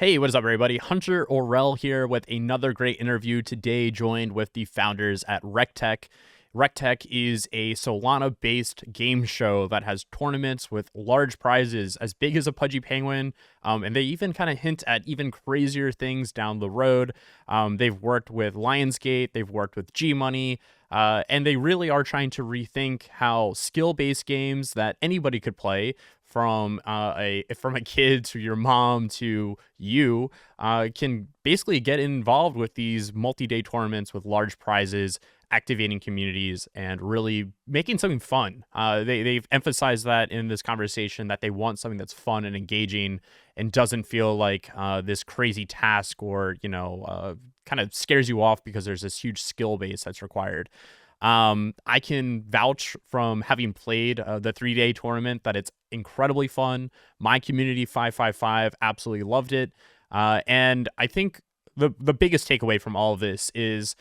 Hey, what is up, everybody? Hunter Orell here with another great interview today, joined with the founders at REKTECH. REKTECH is a Solana based game show that has tournaments with large prizes as big as a Pudgy Penguin. And they even kind of hint at even crazier things down the road. They've worked with Lionsgate, they've worked with G Money, and they really are trying to rethink how skill based games that anybody could play, from a kid to your mom to you, can basically get involved with these multi-day tournaments with large prizes, activating communities, and really making something fun. They've emphasized that in this conversation, that they want something that's fun and engaging and doesn't feel like this crazy task, or kind of scares you off because there's this huge skill base that's required. I can vouch from having played the 3-day tournament that it's incredibly fun. My community 555 absolutely loved it. And I think the biggest takeaway from all of this is,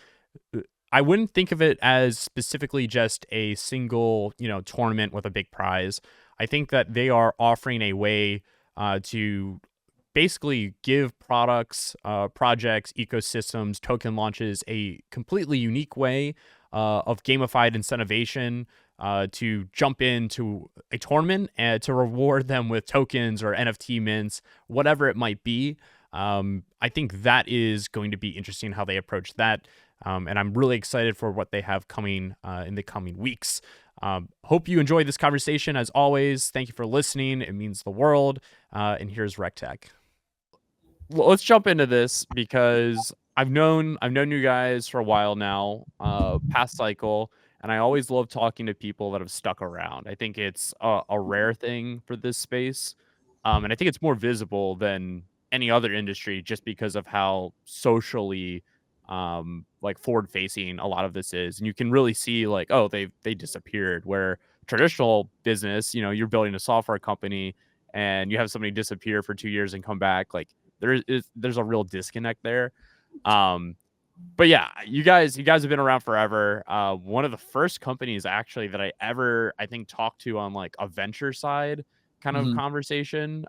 I wouldn't think of it as specifically just a single, tournament with a big prize. I think that they are offering a way to basically give products, projects, ecosystems, token launches a completely unique way of gamified incentivation, to jump into a tournament and to reward them with tokens or NFT mints, whatever it might be. I think that is going to be interesting how they approach that. And I'm really excited for what they have coming in the coming weeks. Hope you enjoyed this conversation. As always, thank you for listening. It means the world. And here's REKTECH. Let's jump into this because I've known you guys for a while now, past cycle, and I always love talking to people that have stuck around. I think it's a rare thing for this space, and I think it's more visible than any other industry just because of how socially, like, forward facing a lot of this is, and you can really see, like, oh, they disappeared. Where traditional business, you're building a software company and you have somebody disappear for 2 years and come back, like there's a real disconnect there. Um, but yeah, you guys have been around forever. One of the first companies actually that I think talked to on like a venture side kind of Mhm. conversation.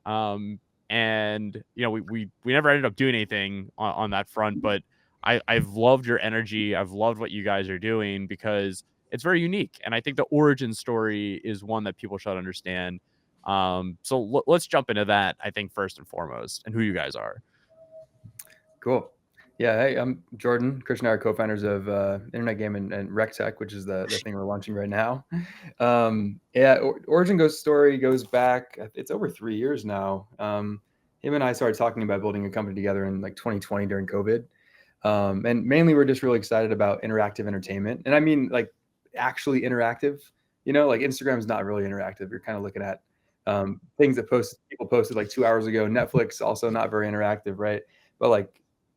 And we never ended up doing anything on that front, but I've loved your energy. I've loved what you guys are doing because it's very unique, and I think the origin story is one that people should understand. So let's jump into that, I think, first and foremost, and who you guys are. Cool. Yeah, hey, I'm Jordan. Chris and I are co-founders of Internet Game and RecTech, which is the thing we're launching right now. Yeah, origin goes story goes back. It's over 3 years now. Him and I started talking about building a company together in like 2020 during COVID, and mainly we're just really excited about interactive entertainment, and I mean like actually interactive. Like Instagram's not really interactive. You're kind of looking at things that people posted like 2 hours ago. Netflix also not very interactive, right? But like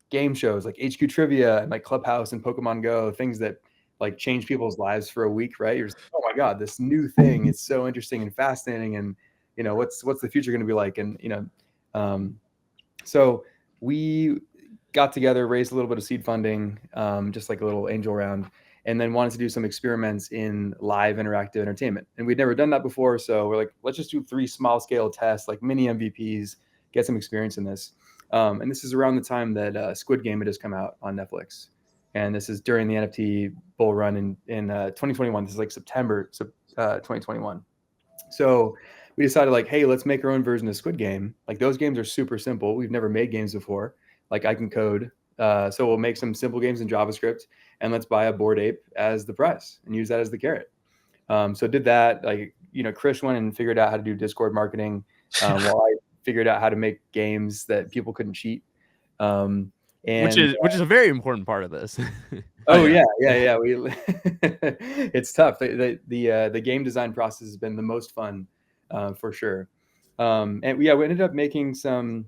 game shows like HQ Trivia and like Clubhouse and Pokemon Go, things that like change people's lives for a week, right? You're just like, oh my God, this new thing, it's so interesting and fascinating. And what's the future going to be like? And um, so we got together, raised a little bit of seed funding, just like a little angel round, and then wanted to do some experiments in live interactive entertainment. And we'd never done that before. So we're like, let's just do 3 small scale tests, like mini MVPs, get some experience in this. And this is around the time that Squid Game had just come out on Netflix. And this is during the NFT bull run in 2021. This is like September 2021. So we decided like, hey, let's make our own version of Squid Game. Like those games are super simple. We've never made games before. Like I can code. So we'll make some simple games in JavaScript and let's buy a Bored Ape as the price and use that as the carrot. So did that. Like, Chris went and figured out how to do Discord marketing, while I figured out how to make games that people couldn't cheat. Um, which and is which is a very important part of this. Oh Oh yeah. yeah, yeah, yeah. We it's tough. The game design process has been the most fun, for sure. And yeah, we ended up making some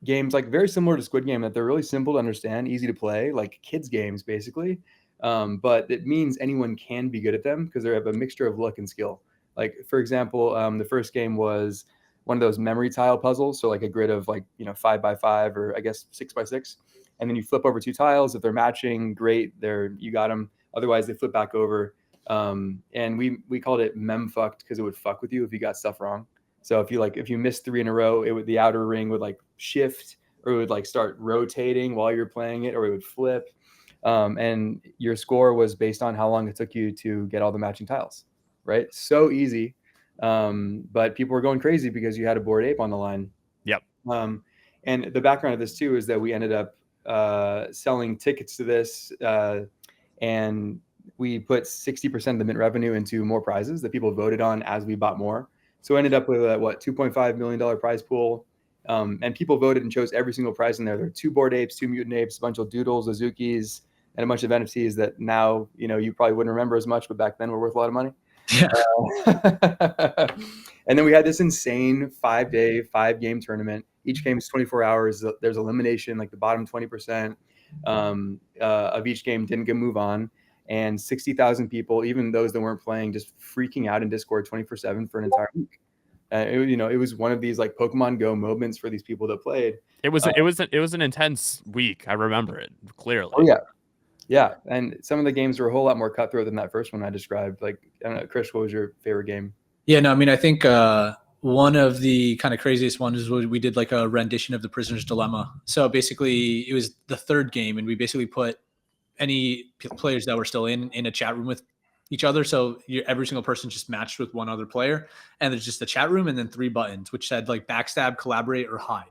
games like very similar to Squid Game, that they're really simple to understand, easy to play, like kids games basically. But it means anyone can be good at them because they have a mixture of luck and skill. Like for example, the first game was one of those memory tile puzzles, so like a grid of like 5 by 5 or I guess 6 by 6, and then you flip over 2 tiles. If they're matching, great, you got them. Otherwise, they flip back over. And we called it mem fucked because it would fuck with you if you got stuff wrong. So if you missed 3 in a row, the outer ring would like shift, or it would like start rotating while you're playing it, or it would flip. And your score was based on how long it took you to get all the matching tiles, right? So easy. But people were going crazy because you had a Bored Ape on the line. Yep. And the background of this too is that we ended up selling tickets to this, and we put 60% of the mint revenue into more prizes that people voted on as we bought more. So we ended up with a $2.5 million prize pool. And people voted and chose every single prize in there. There were 2 Bored Apes, 2 Mutant Apes, a bunch of Doodles, Azukis, and a bunch of NFTs that now, you probably wouldn't remember as much, but back then were worth a lot of money. Yeah. And then we had this insane 5-day, 5-game tournament. Each game is 24 hours. There's elimination, like the bottom 20% of each game didn't move on. And 60,000 people, even those that weren't playing, just freaking out in Discord 24/7 for an entire week. It was one of these like Pokemon Go moments for these people that played. It was an intense week. I remember it clearly. Oh yeah. Yeah, and some of the games were a whole lot more cutthroat than that first one I described. Like, I don't know, Chris, what was your favorite game? Yeah, no, I mean, I think one of the kind of craziest ones was we did like a rendition of the Prisoner's Dilemma. So basically, it was the 3rd game, and we basically put any players that were still in a chat room with each other. So every single person just matched with one other player, and there's just the chat room and then 3 buttons, which said like backstab, collaborate, or hide.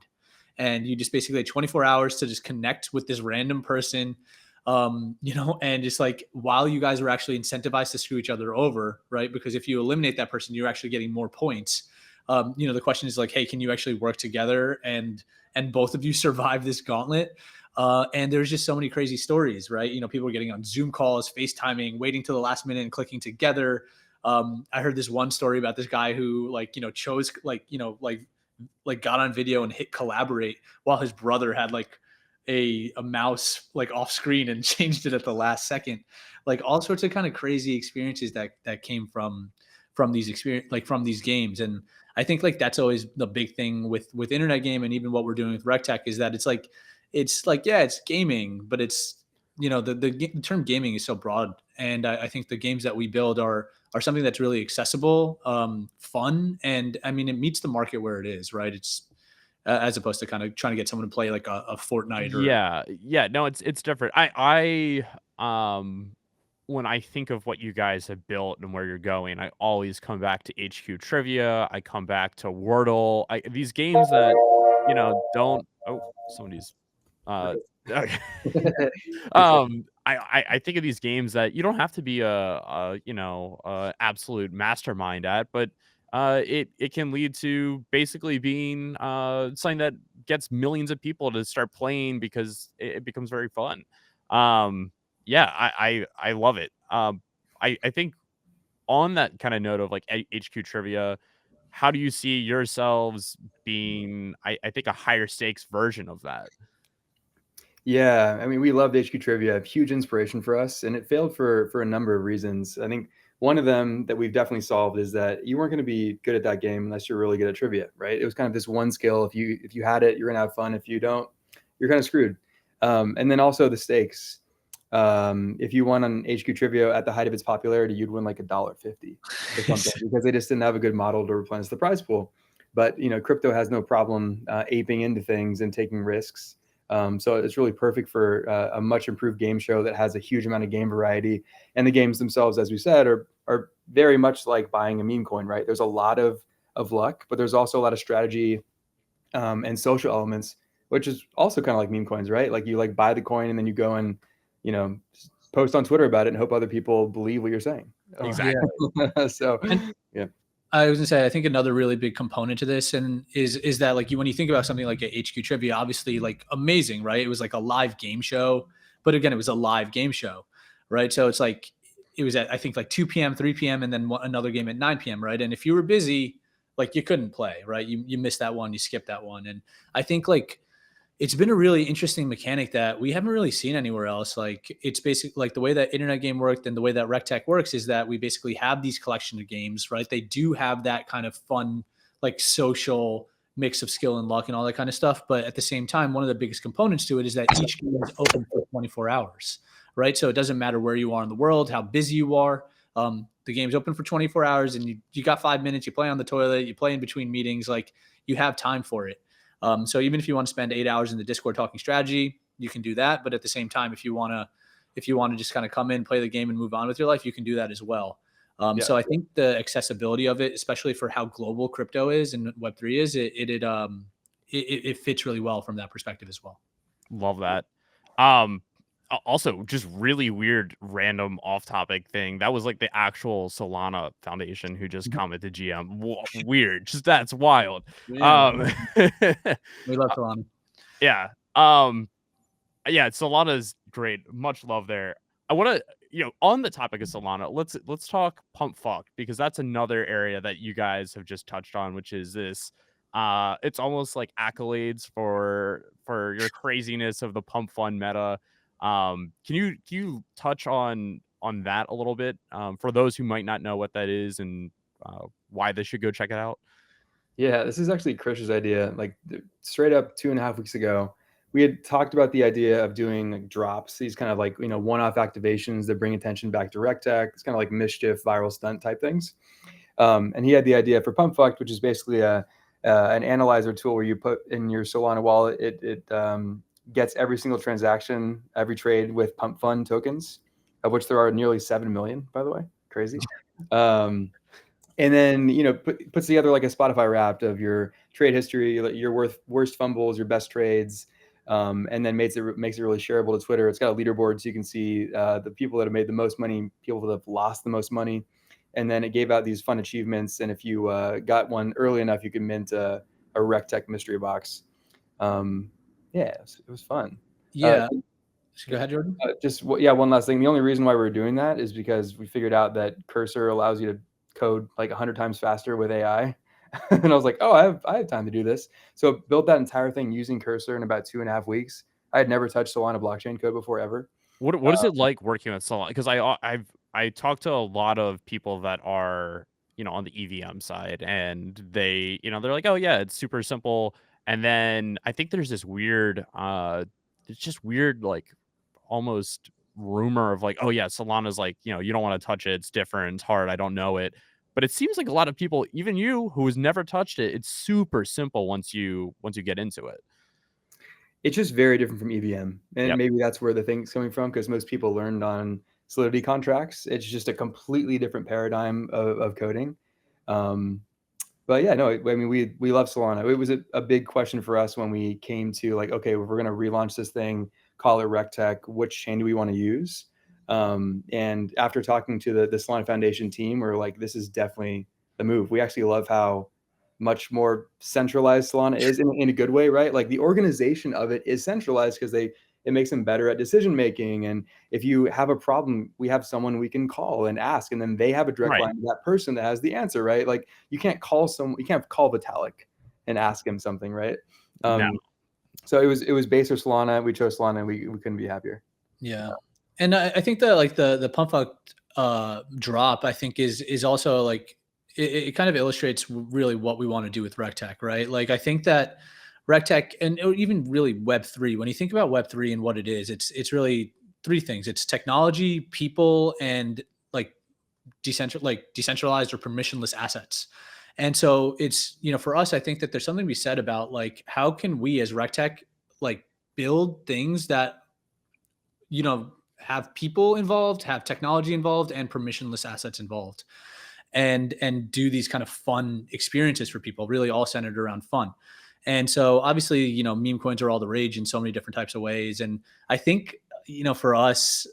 And you just basically had 24 hours to just connect with this random person. And just like while you guys were actually incentivized to screw each other over, right? Because if you eliminate that person, you're actually getting more points. The question is like, hey, can you actually work together and both of you survive this gauntlet? And there's just so many crazy stories, right? People are getting on Zoom calls, FaceTiming, waiting till the last minute and clicking together. I heard this one story about this guy who chose got on video and hit collaborate while his brother had like a mouse like off screen and changed it at the last second. Like all sorts of kind of crazy experiences that came from these games. And I think like that's always the big thing with internet game, and even what we're doing with REKTECH is that it's like yeah, it's gaming, but it's the term gaming is so broad, and I think the games that we build are something that's really accessible, fun, and I mean it meets the market where it is, right? It's as opposed to kind of trying to get someone to play like a Fortnite. Yeah, no, it's different. I when I think of what you guys have built and where you're going, I always come back to HQ Trivia. I come back to Wordle. These games that don't. Oh, somebody's. Okay. I think of these games that you don't have to be a absolute mastermind at, but it can lead to basically being something that gets millions of people to start playing because it becomes very fun. Yeah, I love it. I think on that kind of note of like HQ Trivia, how do you see yourselves being, I think, a higher stakes version of that? Yeah, I mean, we loved HQ Trivia, huge inspiration for us, and it failed for a number of reasons. I think one of them that we've definitely solved is that you weren't going to be good at that game unless you're really good at trivia, right? It was kind of this one skill. If you had it, you're gonna have fun. If you don't, you're kind of screwed. And then also the stakes. If you won on HQ Trivia at the height of its popularity, you'd win like $1.50 or something because they just didn't have a good model to replenish the prize pool. But crypto has no problem aping into things and taking risks. So it's really perfect for a much improved game show that has a huge amount of game variety. And the games themselves, as we said, are very much like buying a meme coin, right? There's a lot of luck, but there's also a lot of strategy and social elements, which is also kind of like meme coins, right? Like you like buy the coin and then you go and post on Twitter about it and hope other people believe what you're saying. Exactly. So yeah. I was gonna say, I think another really big component to this and is that like when you think about something like a HQ Trivia, obviously like amazing, right? It was like a live game show, but again, it was a live game show, right? So it's like it was at I think like 2 p.m., 3 p.m., and then another game at 9 p.m., right? And if you were busy, like you couldn't play, right? You missed that one, you skipped that one, and I think like it's been a really interesting mechanic that we haven't really seen anywhere else. Like it's basically like the way that internet game worked and the way that REKTECH works is that we basically have these collection of games, right? They do have that kind of fun, like social mix of skill and luck and all that kind of stuff. But at the same time, one of the biggest components to it is that each game is open for 24 hours, right? So it doesn't matter where you are in the world, how busy you are. The game's open for 24 hours and you got 5 minutes, you play on the toilet, you play in between meetings, like you have time for it. So even if you want to spend 8 hours in the Discord talking strategy, you can do that. But at the same time, if you want to just kind of come in, play the game, and move on with your life, you can do that as well. So I think the accessibility of it, especially for how global crypto is and Web3 is, it fits really well from that perspective as well. Love that. Also, just really weird, random off-topic thing. That was like the actual Solana Foundation who just commented GM. Weird. Just that's wild. Yeah, we love Solana. Yeah. Yeah, Solana's great. Much love there. I want to, on the topic of Solana, let's talk pump fuck, because that's another area that you guys have just touched on, which is this. It's almost like accolades for your craziness of the pump fun meta. Can you touch on that a little bit, for those who might not know what that is and why they should go check it out? Yeah, this is actually Krish's idea. Like straight up 2.5 weeks ago, we had talked about the idea of doing like drops, these kind of like, one-off activations that bring attention back to REKTECH. It's kind of like mischief, viral stunt type things. And he had the idea for Pump Fucked, which is basically an analyzer tool where you put in your Solana wallet. It gets every single transaction, every trade with Pump Fund tokens, of which there are nearly 7 million, by the way. Crazy. And then, puts together like a Spotify Wrapped of your trade history, your worst fumbles, your best trades, and then makes it really shareable to Twitter. It's got a leaderboard so you can see the people that have made the most money, people that have lost the most money. And then it gave out these fun achievements. And if you got one early enough, you could mint a REKTECH mystery box. It was fun. Yeah. Go ahead, Jordan. One last thing. The only reason why we're doing that is because we figured out that Cursor allows you to code like 100 times faster with AI. And I was like, oh, I have time to do this. So built that entire thing using Cursor in about 2.5 weeks. I had never touched Solana blockchain code before ever. What is it like working with Solana? Because I talked to a lot of people that are on the EVM side, and they're like, oh yeah, it's super simple. And then I think there's this weird, it's just weird, like almost rumor of like, oh yeah, Solana's like, you don't want to touch it. It's different. It's hard. I don't know it. But it seems like a lot of people, even you who has never touched it, it's super simple once you get into it. It's just very different from EVM. And Yep. maybe that's where the thing's coming from, because most people learned on Solidity contracts. It's just a completely different paradigm of coding. But yeah, no, I mean, we love Solana. It was a big question for us when we came to like, okay, we're going to relaunch this thing, call it REKTECH. Which chain do we want to use? And after talking to the Solana Foundation team, we're like, this is definitely the move. We actually love how much more centralized Solana is in a good way, right? Like the organization of it is centralized because it makes them better at decision making. And if you have a problem, we have someone we can call and ask, and then they have a direct line to that person that has the answer, right? Like you can't call Vitalik and ask him something, right? No. So it was base or Solana. We chose Solana, and we couldn't be happier. Yeah. And I think that like the pump fuck drop, I think is also like, it kind of illustrates really what we want to do with REKTECH, right? Like I think that REKTECH and even really Web3, when you think about Web3 and what it is, it's really three things. It's technology, people, and like decentralized or permissionless assets. And so it's, for us, I think that there's something to be said about like, how can we as REKTECH like build things that, have people involved, have technology involved, and permissionless assets involved, and do these kind of fun experiences for people, really all centered around fun. And so obviously, meme coins are all the rage in so many different types of ways. And I think, for us,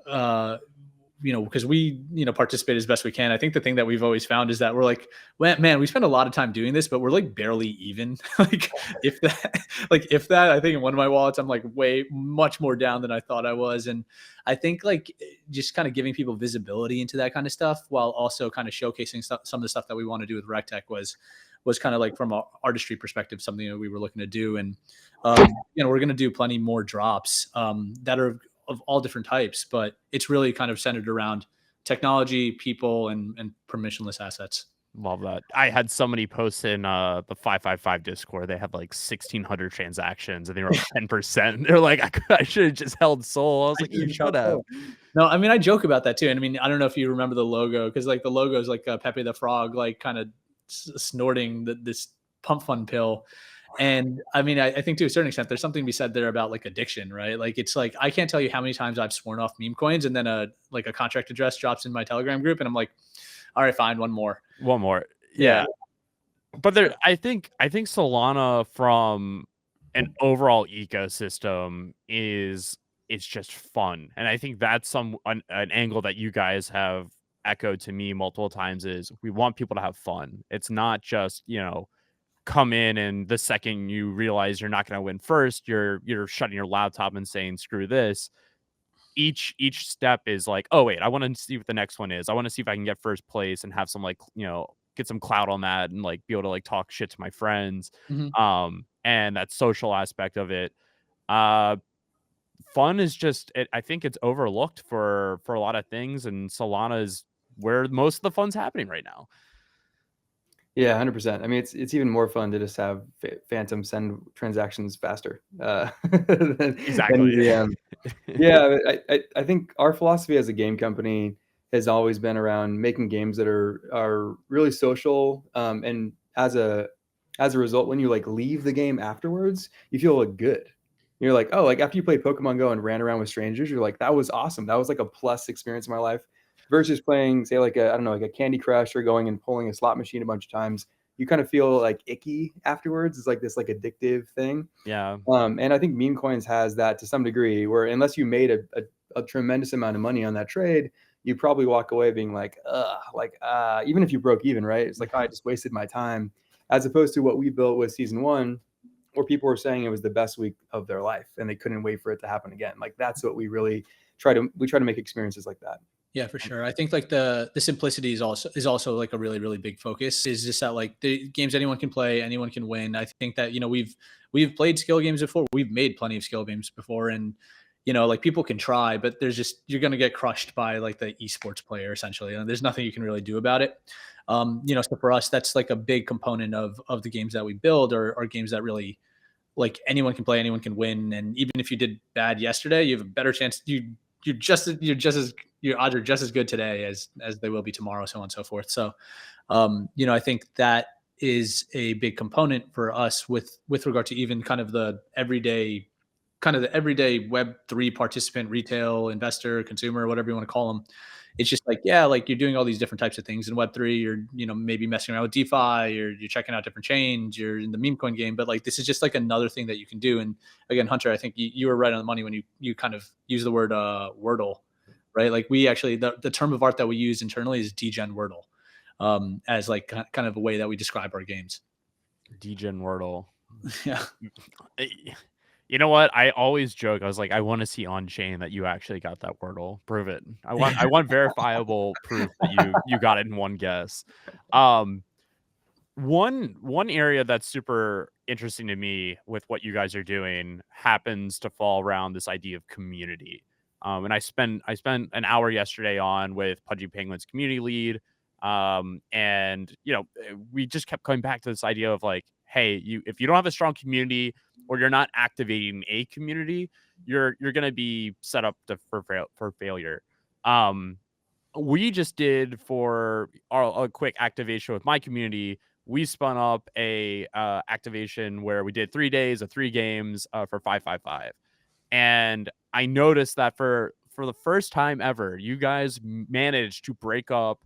because we, participate as best we can. I think the thing that we've always found is that we're like, well, man, we spend a lot of time doing this, but we're like barely even. Like if that, I think in one of my wallets, I'm like way much more down than I thought I was. And I think like just kind of giving people visibility into that kind of stuff, while also kind of showcasing some of the stuff that we want to do with REKTECH was kind of like from an artistry perspective, something that we were looking to do. And, we're going to do plenty more drops that are of all different types, but it's really kind of centered around technology, people, and permissionless assets. Love that. I had somebody post in the 555 Discord. They had like 1,600 transactions, and they were 10%. They're like, I should have just held Sol. I was like, you should have. No, I mean, I joke about that too. And I mean, I don't know if you remember the logo, because like the logo is like Pepe the Frog, like kind of snorting this pump fun pill. And I mean, I think to a certain extent, there's something to be said there about like addiction, right? Like it's like I can't tell you how many times I've sworn off meme coins, and then a contract address drops in my Telegram group, and I'm like, all right, fine, one more. Yeah. But I think Solana from an overall ecosystem it's just fun. And I think that's an angle that you guys have echoed to me multiple times is we want people to have fun. It's not just, come in and the second you realize you're not going to win first, you're shutting your laptop and saying screw this. Each step is like, oh wait, I want to see what the next one is. I want to see if I can get first place and have some like, get some clout on that and like be able to like talk shit to my friends. And that social aspect of it. Fun is just I think it's overlooked for a lot of things, and Solana is where most of the fun's happening right now. Yeah, 100%. I mean, it's even more fun to just have Phantom send transactions faster. Exactly. Yeah, I think our philosophy as a game company has always been around making games that are really social, and as a result, when you like leave the game afterwards, you feel like good. You're like, oh, like after you played Pokemon Go and ran around with strangers, you're like, that was awesome. That was like a plus experience in my life. Versus playing, say, like I don't know, like a Candy Crush or going and pulling a slot machine a bunch of times. You kind of feel like icky afterwards. It's like this like addictive thing. Yeah. And I think meme coins has that to some degree, where unless you made a tremendous amount of money on that trade, you probably walk away being like, even if you broke even, right? It's like, oh, I just wasted my time, as opposed to what we built with season 1, where people were saying it was the best week of their life and they couldn't wait for it to happen again. Like that's what we really try to make experiences like that. Yeah, for sure. I think like the simplicity is also like a really, really big focus. Is just that like the games anyone can play, anyone can win. I think that we've played skill games before. We've made plenty of skill games before, and like people can try, but you're gonna get crushed by like the esports player essentially, and there's nothing you can really do about it. So for us, that's like a big component of the games that we build are games that really like anyone can play, anyone can win, and even if you did bad yesterday, you have a better chance. Your odds are just as good today as they will be tomorrow, so on and so forth. So, I think that is a big component for us with regard to even kind of the everyday Web3 participant, retail investor, consumer, whatever you want to call them. It's just like, yeah, like you're doing all these different types of things in Web3. You're, maybe messing around with DeFi, you're checking out different chains, you're in the meme coin game, but like this is just like another thing that you can do. And again, Hunter, I think you were right on the money when you kind of use the word Wordle, right? Like we actually, the term of art that we use internally is degen Wordle, as like kind of a way that we describe our games. Degen Wordle. Yeah. You know what? I always joke. I was like, I want to see on chain that you actually got that Wordle. Prove it. I want verifiable proof that you got it in one guess. One area that's super interesting to me with what you guys are doing happens to fall around this idea of community. And I spent an hour yesterday on with Pudgy Penguin's community lead. And we just kept coming back to this idea of like, hey, if you don't have a strong community or you're not activating a community, you're going to be set up for failure. We just did for a quick activation with my community. We spun up a activation where we did 3 days of 3 games for 555. And I noticed that for the first time ever, you guys managed to break up,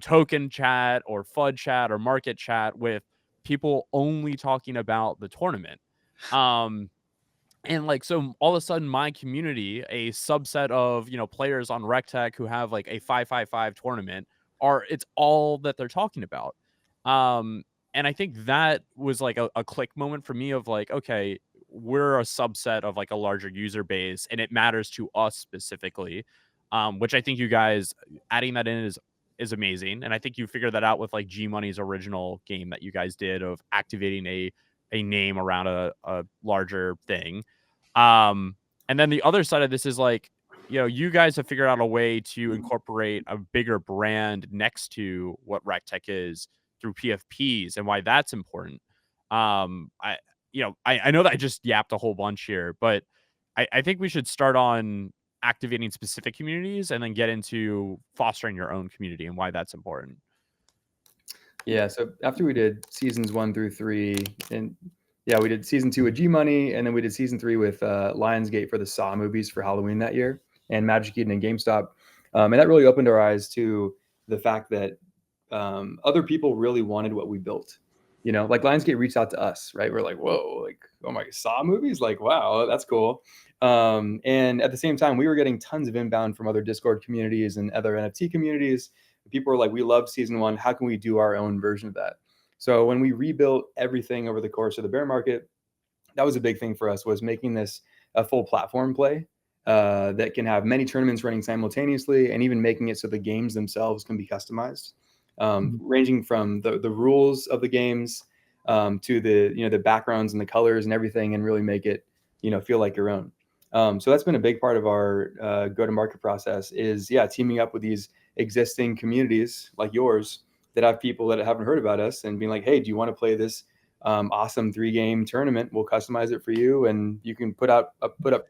token chat or FUD chat or market chat with people only talking about the tournament. And like, so all of a sudden my community, a subset of, players on REKTECH who have like a 555 tournament it's all that they're talking about. And I think that was like a click moment for me of like, okay, we're a subset of like a larger user base and it matters to us specifically. Which I think you guys adding that in is amazing. And I think you figured that out with like G Money's original game that you guys did of activating a name around a larger thing. And then the other side of this is like, you guys have figured out a way to incorporate a bigger brand next to what REKTECH is through PFPs and why that's important. I know that I just yapped a whole bunch here, but I think we should start on activating specific communities and then get into fostering your own community and why that's important. Yeah. So after we did seasons 1 through 3, and Yeah, we did season 2 with G Money, and then we did season 3 with Lionsgate for the Saw movies for Halloween that year, and Magic Eden and GameStop. And that really opened our eyes to the fact that other people really wanted what we built. You know, like Lionsgate reached out to us, right? We're like, whoa, like, oh my, Saw movies? Like, wow, that's cool. And at the same time, we were getting tons of inbound from other Discord communities and other NFT communities. People were like, we love season 1. How can we do our own version of that? So when we rebuilt everything over the course of the bear market, that was a big thing for us, was making this a full platform play that can have many tournaments running simultaneously, and even making it so the games themselves can be customized, ranging from the rules of the games to the backgrounds and the colors and everything, and really make it feel like your own. So that's been a big part of our go-to-market process, is teaming up with these existing communities like yours that have people that haven't heard about us, and being like, hey, do you want to play this awesome 3-game tournament? We'll customize it for you, and you can put up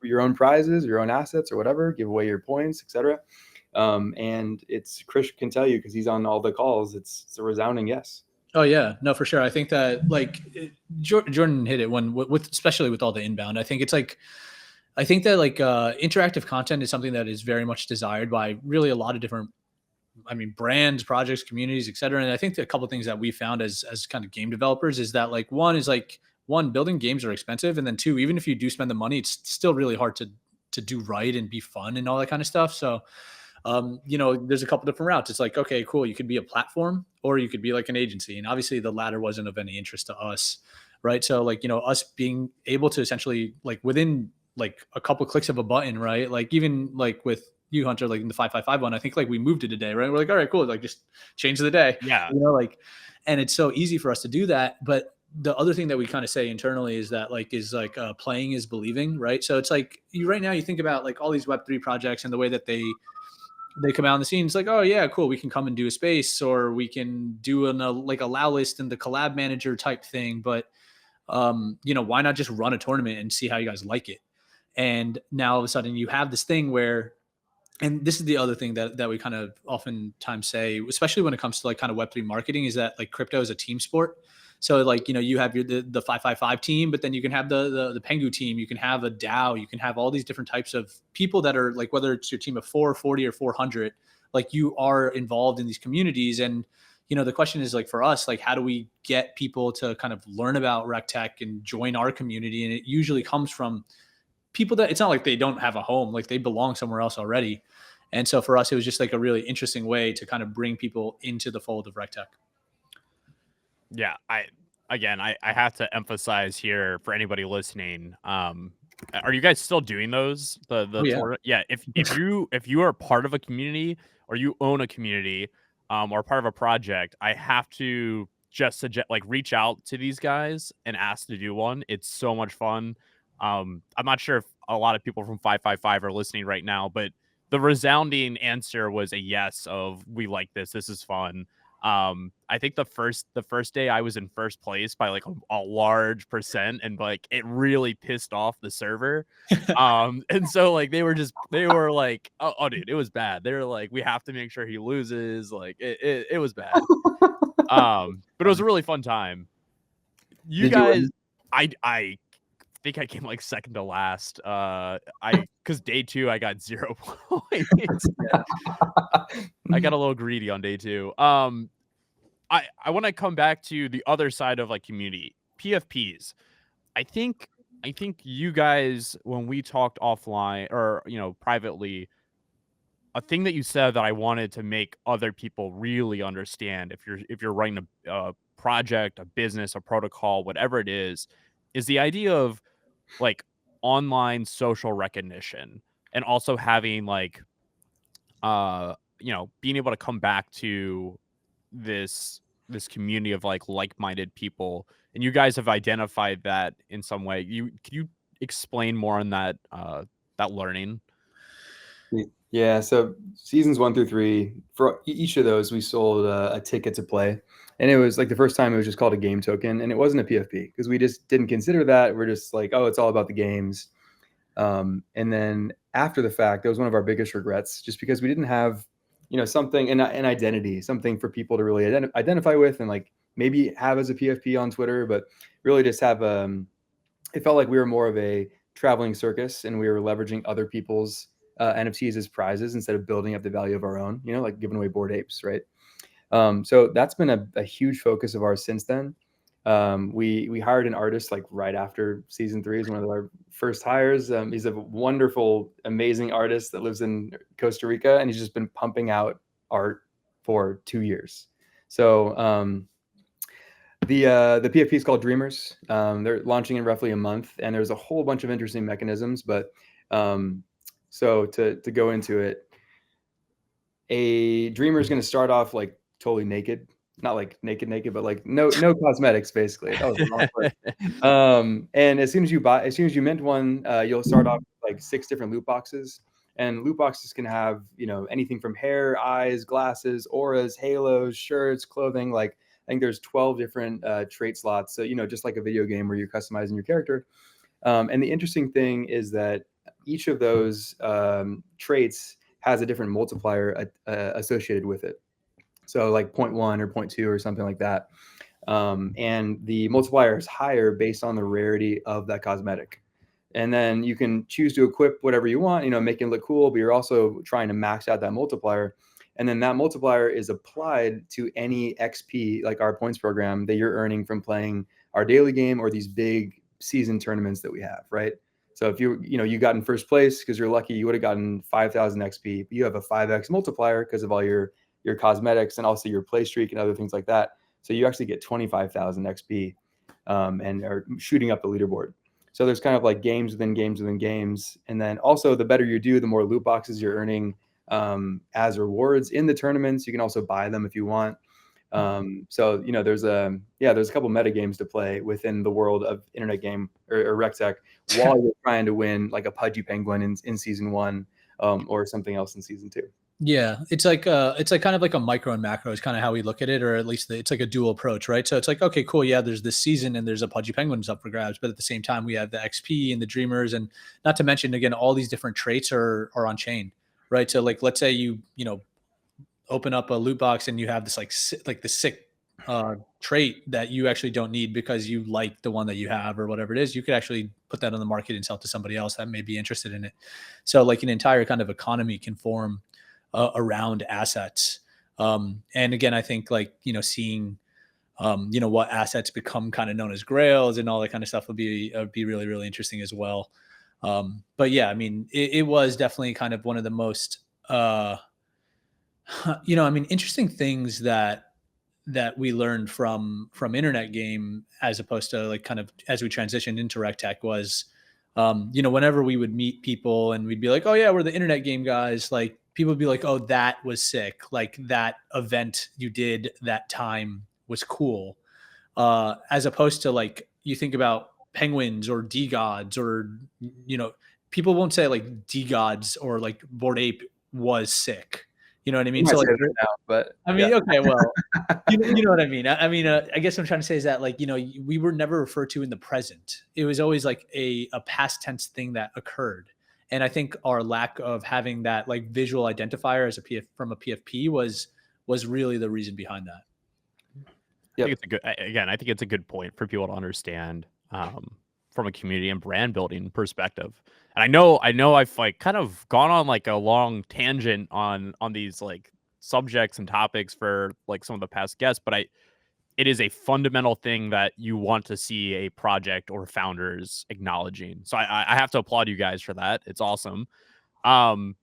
your own prizes, your own assets, or whatever, give away your points, etc. And it's, Chris can tell you, because he's on all the calls, it's a resounding yes. Oh yeah, no, for sure. I think that Jordan hit it with especially with all the inbound. I think that interactive content is something that is very much desired by really a lot of different, brands, projects, communities, et cetera. And I think that a couple of things that we found as kind of game developers is that one, building games are expensive. And then 2, even if you do spend the money, it's still really hard to do right and be fun and all that kind of stuff. So, there's a couple different routes. It's like, okay, cool. You could be a platform, or you could be like an agency. And obviously the latter wasn't of any interest to us. Right. So us being able to essentially within a couple clicks of a button, right? Even with you, Hunter, in the 555 one, I think we moved it a day, right? We're like, all right, cool. Just change the day. Yeah. And it's so easy for us to do that. But the other thing that we kind of say internally is that playing is believing, right? So it's right now you think about all these Web3 projects and the way that they come out on the scene. It's oh yeah, cool. We can come and do a space, or we can do a allow list and the collab manager type thing. But why not just run a tournament and see how you guys like it? And now all of a sudden you have this thing where, and this is the other thing that we kind of oftentimes say, especially when it comes to kind of Web3 marketing, is that crypto is a team sport. So you have the 555 team, but then you can have the Pengu team, you can have a DAO, you can have all these different types of people that are whether it's your team of 4, 40, or 400, you are involved in these communities. And the question is for us, how do we get people to kind of learn about REKTECH and join our community? And it usually comes from people that, it's not they don't have a home, they belong somewhere else already. And so for us, it was just a really interesting way to kind of bring people into the fold of REKTECH. Yeah, I have to emphasize here for anybody listening. Are you guys still doing those? Yeah. If you are part of a community, or you own a community, or part of a project, I have to just suggest reach out to these guys and ask to do one. It's so much fun. I'm not sure if a lot of people from 555 are listening right now, but the resounding answer was a yes of, we like this. This is fun. I think the first day I was in first place by a large percent, and it really pissed off the server. And so they were like, oh dude, it was bad. They were like, we have to make sure he loses. It was bad. But it was a really fun time. You guys, I think I came second to last. Because day 2 I got 0 points. I got a little greedy on day 2. I want to come back to the other side of community PFPs. I think you guys, when we talked offline or privately, a thing that you said that I wanted to make other people really understand, if you're running a project, a business, a protocol, whatever it is the idea of online social recognition, and also having being able to come back to this community of like-minded people. And you guys have identified that in some way. Could you explain more on that learning? Yeah, so seasons 1 through 3, for each of those, we sold a ticket to play. And it was the first time it was just called a game token, and it wasn't a PFP, because we just didn't consider that. We're just oh, it's all about the games. And then after the fact, that was one of our biggest regrets, just because we didn't have something, an identity, something for people to really identify with, and maybe have as a PFP on Twitter. But really just have it felt like we were more of a traveling circus, and we were leveraging other people's NFTs as prizes instead of building up the value of our own, like giving away Bored Apes, right? So that's been a huge focus of ours since then. We hired an artist like right after season 3 is one of our first hires. He's a wonderful, amazing artist that lives in Costa Rica, and he's just been pumping out art for 2 years. So the PFP is called Dreamers. They're launching in roughly a month, and there's a whole bunch of interesting mechanisms. But so to go into it, a dreamer is going to start off like totally naked, not like naked, but like no cosmetics, basically. That was the wrong word. And as soon as you mint one, you'll start off with like 6 different loot boxes. And loot boxes can have, anything from hair, eyes, glasses, auras, halos, shirts, clothing. Like I think there's 12 different trait slots. So, just like a video game where you're customizing your character. And the interesting thing is that each of those traits has a different multiplier associated with it. So like 0.1 or 0.2 or something like that. And the multiplier is higher based on the rarity of that cosmetic. And then you can choose to equip whatever you want, make it look cool, but you're also trying to max out that multiplier. And then that multiplier is applied to any XP, like our points program, that you're earning from playing our daily game or these big season tournaments that we have, right? So if you got in first place because you're lucky, you would have gotten 5,000 XP, but you have a 5x multiplier because of all your cosmetics and also your play streak and other things like that. So you actually get 25,000 XP and are shooting up the leaderboard. So there's kind of like games within games within games. And then also the better you do, the more loot boxes you're earning as rewards in the tournaments. You can also buy them if you want. So there's a couple meta games to play within the world of internet game or REKTECH while you're trying to win like a pudgy penguin in season 1 or something else in season 2. Yeah, it's like kind of like a micro and macro is kind of how we look at it, or at least it's like a dual approach, right? So it's like, okay, cool, yeah, there's this season and there's a pudgy penguins up for grabs, but at the same time we have the XP and the dreamers, and not to mention again all these different traits are on chain, right? So like let's say you open up a loot box and you have this like the sick trait that you actually don't need because you like the one that you have or whatever it is, you could actually put that on the market and sell to somebody else that may be interested in it. So like an entire kind of economy can form around assets. And again, I think like, seeing, what assets become kind of known as grails and all that kind of stuff would be really, really interesting as well. But yeah, I mean, it was definitely kind of one of the most, interesting things that we learned from internet game as opposed to like kind of as we transitioned into REKTECH was, whenever we would meet people and we'd be like, oh yeah, we're the internet game guys. Like people would be like, oh, that was sick. Like that event you did that time was cool. As opposed to like, you think about penguins or D-gods or, people won't say like D-gods or like Bored Ape was sick. You know what I mean? You might So like, say that now, but I mean, yeah. okay, well, you know what I mean? I mean, I guess what I'm trying to say is that like, we were never referred to in the present. It was always like a past tense thing that occurred. And I think our lack of having that like visual identifier as from a PFP was really the reason behind that. I think it's a good point for people to understand from a community and brand building perspective. And I know I've like kind of gone on like a long tangent on these like subjects and topics for like some of the past guests, but it is a fundamental thing that you want to see a project or founders acknowledging. So I have to applaud you guys for that. It's awesome. One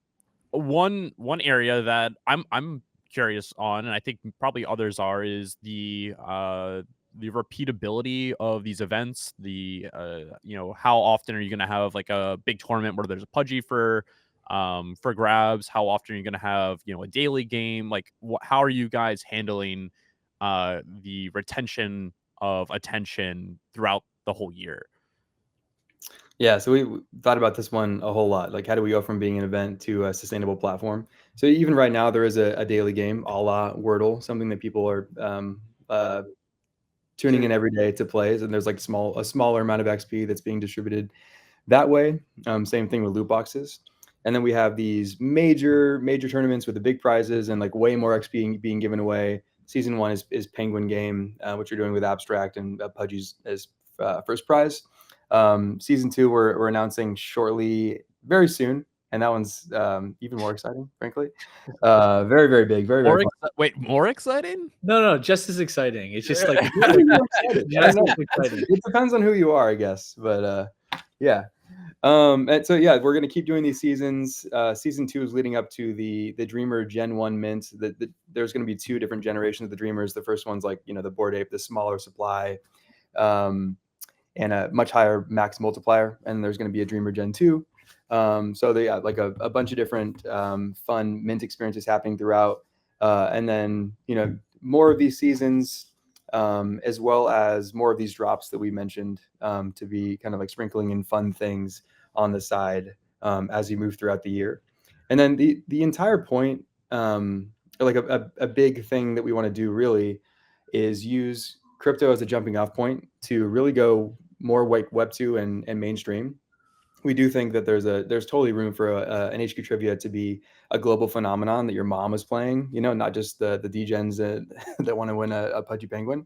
area that I'm curious on, and I think probably others are, is the repeatability of these events. How often are you going to have like a big tournament where there's a pudgy for grabs? How often are you going to have a daily game? Like, how are you guys handling the retention of attention throughout the whole year? Yeah, so we thought about this one a whole lot. Like, how do we go from being an event to a sustainable platform? So even right now, there is a daily game, a la Wordle, something that people are tuning in every day to play. And there's like a smaller amount of XP that's being distributed that way. Same thing with loot boxes. And then we have these major tournaments with the big prizes and like way more XP being given away. Season 1 is Penguin Game, which you're doing with Abstract, and Pudgy's is first prize. Season 2 we're announcing shortly, very soon, and that one's even more exciting, frankly. Very, very big, very, very fun. Wait, more exciting? No, just as exciting. It's just like just as exciting. It depends on who you are, I guess, but yeah. And so yeah, we're gonna keep doing these seasons. Season 2 is leading up to the Dreamer Gen 1 mint. There's gonna be 2 different generations of the Dreamers. The first one's like, the Bored Ape, the smaller supply, and a much higher max multiplier. And there's gonna be a Dreamer Gen 2. So they have like a bunch of different fun mint experiences happening throughout. And then, more of these seasons, as well as more of these drops that we mentioned, to be kind of like sprinkling in fun things on the side as you move throughout the year. And then the entire point, like a big thing that we want to do really is use crypto as a jumping off point to really go more like Web 2 and mainstream. We do think that there's totally room for an HQ Trivia to be a global phenomenon that your mom is playing, not just the degens that want to win a Pudgy Penguin.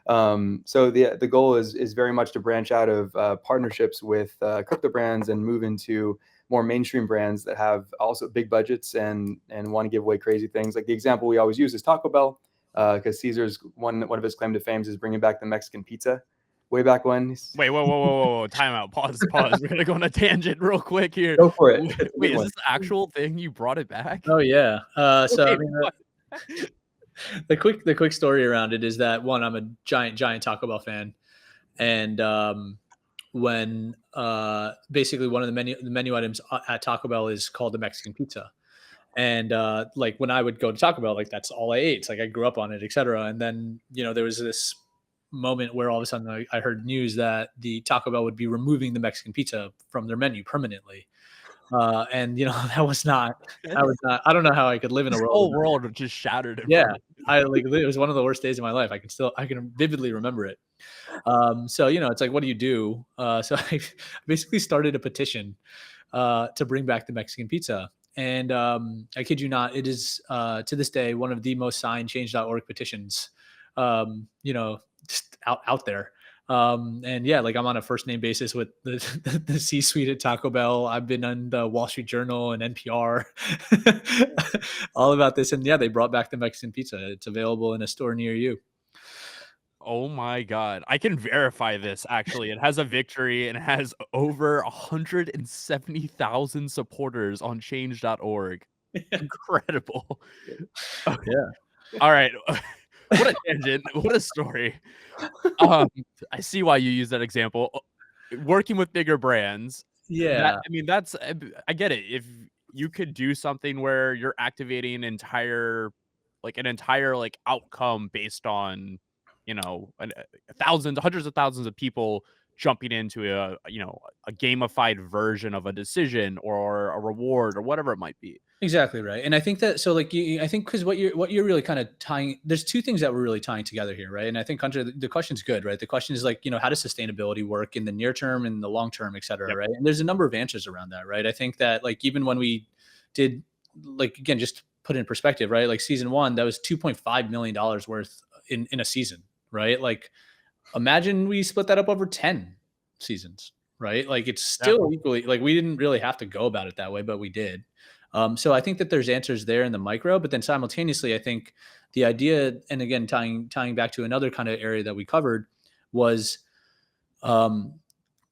So the goal is very much to branch out of partnerships with crypto brands and move into more mainstream brands that have also big budgets and want to give away crazy things. Like the example we always use is Taco Bell, because Caesar's one of his claim to fame is bringing back the Mexican pizza. Way back when. Wait, whoa, time out. Pause. We're gonna go on a tangent real quick here. Go for it. Wait, is this the actual thing? You brought it back? Oh yeah. So Okay, I mean, the quick story around it is that, one, I'm a giant Taco Bell fan, and when basically one of the menu items at Taco Bell is called the Mexican pizza. And like when I would go to Taco Bell, like that's all I ate. It's like I grew up on it, etc. And then there was this moment where all of a sudden I heard news that the Taco Bell would be removing the Mexican pizza from their menu permanently. And that was not, I don't know how I could live in a world. The whole world just shattered. Yeah. It was one of the worst days of my life. I can vividly remember it. So, it's like, what do you do? So I basically started a petition to bring back the Mexican pizza. And I kid you not, it is to this day one of the most signed change.org petitions, just out there. And yeah, like I'm on a first name basis with the C-suite at Taco Bell. I've been on the Wall Street Journal and NPR all about this. And yeah, they brought back the Mexican pizza. It's available in a store near you. Oh my God. I can verify this. Actually, it has a victory and it has over 170,000 supporters on change.org. Incredible. Yeah. All right. What a tangent. What a story. I see why you use that example. Working with bigger brands. Yeah. I get it. If you could do something where you're activating an entire outcome based on, hundreds of thousands of people jumping into a gamified version of a decision or a reward or whatever it might be. Exactly right. And I think that, so like, I think because what you're really kind of tying, there's two things that we're really tying together here, right? And I think, Hunter, the question's good, right? The question is like, how does sustainability work in the near term and the long term, et cetera, Yep. right? And there's a number of answers around that, right? I think that like, even when we did, like, again, just put it in perspective, right? Like season 1, that was $2.5 million worth in a season, right? Like imagine we split that up over 10 seasons, right? Like it's still equally, like we didn't really have to go about it that way, but we did. So I think that there's answers there in the micro, but then simultaneously, I think the idea, and again, tying back to another kind of area that we covered, was the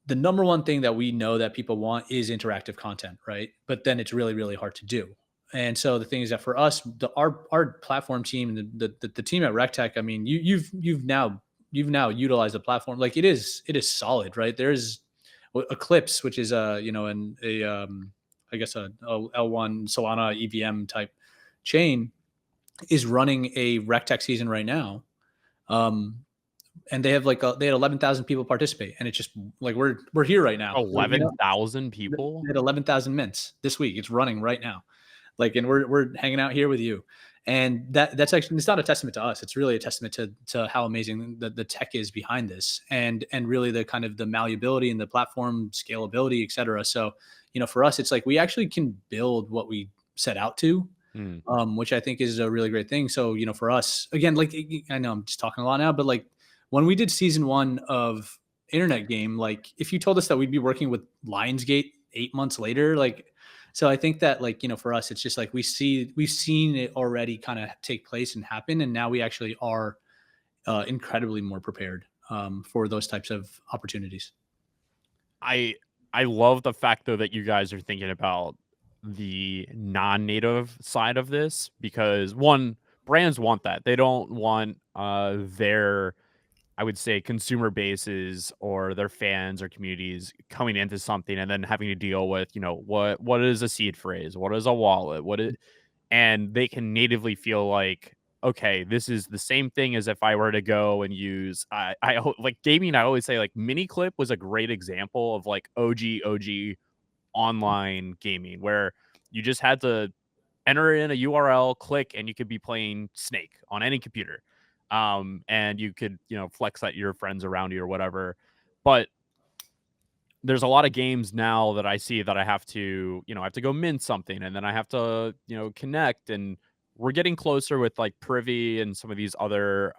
number one thing that we know that people want is interactive content, right? But then it's really, really hard to do. And so the thing is that for us, our platform team, the team at REKTECH, I mean, you've now utilized the platform. Like it is solid, right? There's Eclipse, which is I guess a L1 Solana EVM type chain, is running a REKTECH season right now. And they have they had 11,000 people participate, and it's just like we're here right now. 11,000 people. They had 11,000 mints this week. It's running right now, and we're hanging out here with you. And that's actually, it's not a testament to us. It's really a testament to how amazing the tech is behind this, and really the kind of the malleability and the platform scalability, et cetera. So, for us, it's like we actually can build what we set out to, which I think is a really great thing. So, for us, again, like I know I'm just talking a lot now, but like when we did season 1 of internet game, like if you told us that we'd be working with Lionsgate 8 months later, like, so I think that, like, for us, it's just like we've seen it already kind of take place and happen, and now we actually are incredibly more prepared for those types of opportunities. I I love the fact though that you guys are thinking about the non-native side of this because one, brands want that. They don't want their, I would say, consumer bases or their fans or communities coming into something and then having to deal with, what is a seed phrase? What is a wallet? And they can natively feel like, okay, this is the same thing as if I were to go and use like gaming. I always say like mini clip was a great example of like OG online gaming where you just had to enter in a URL, click, and you could be playing Snake on any computer. And you could, flex at your friends around you or whatever. But there's a lot of games now that I see that I have to, I have to go mint something and then I have to, connect, and we're getting closer with like Privy and some of these other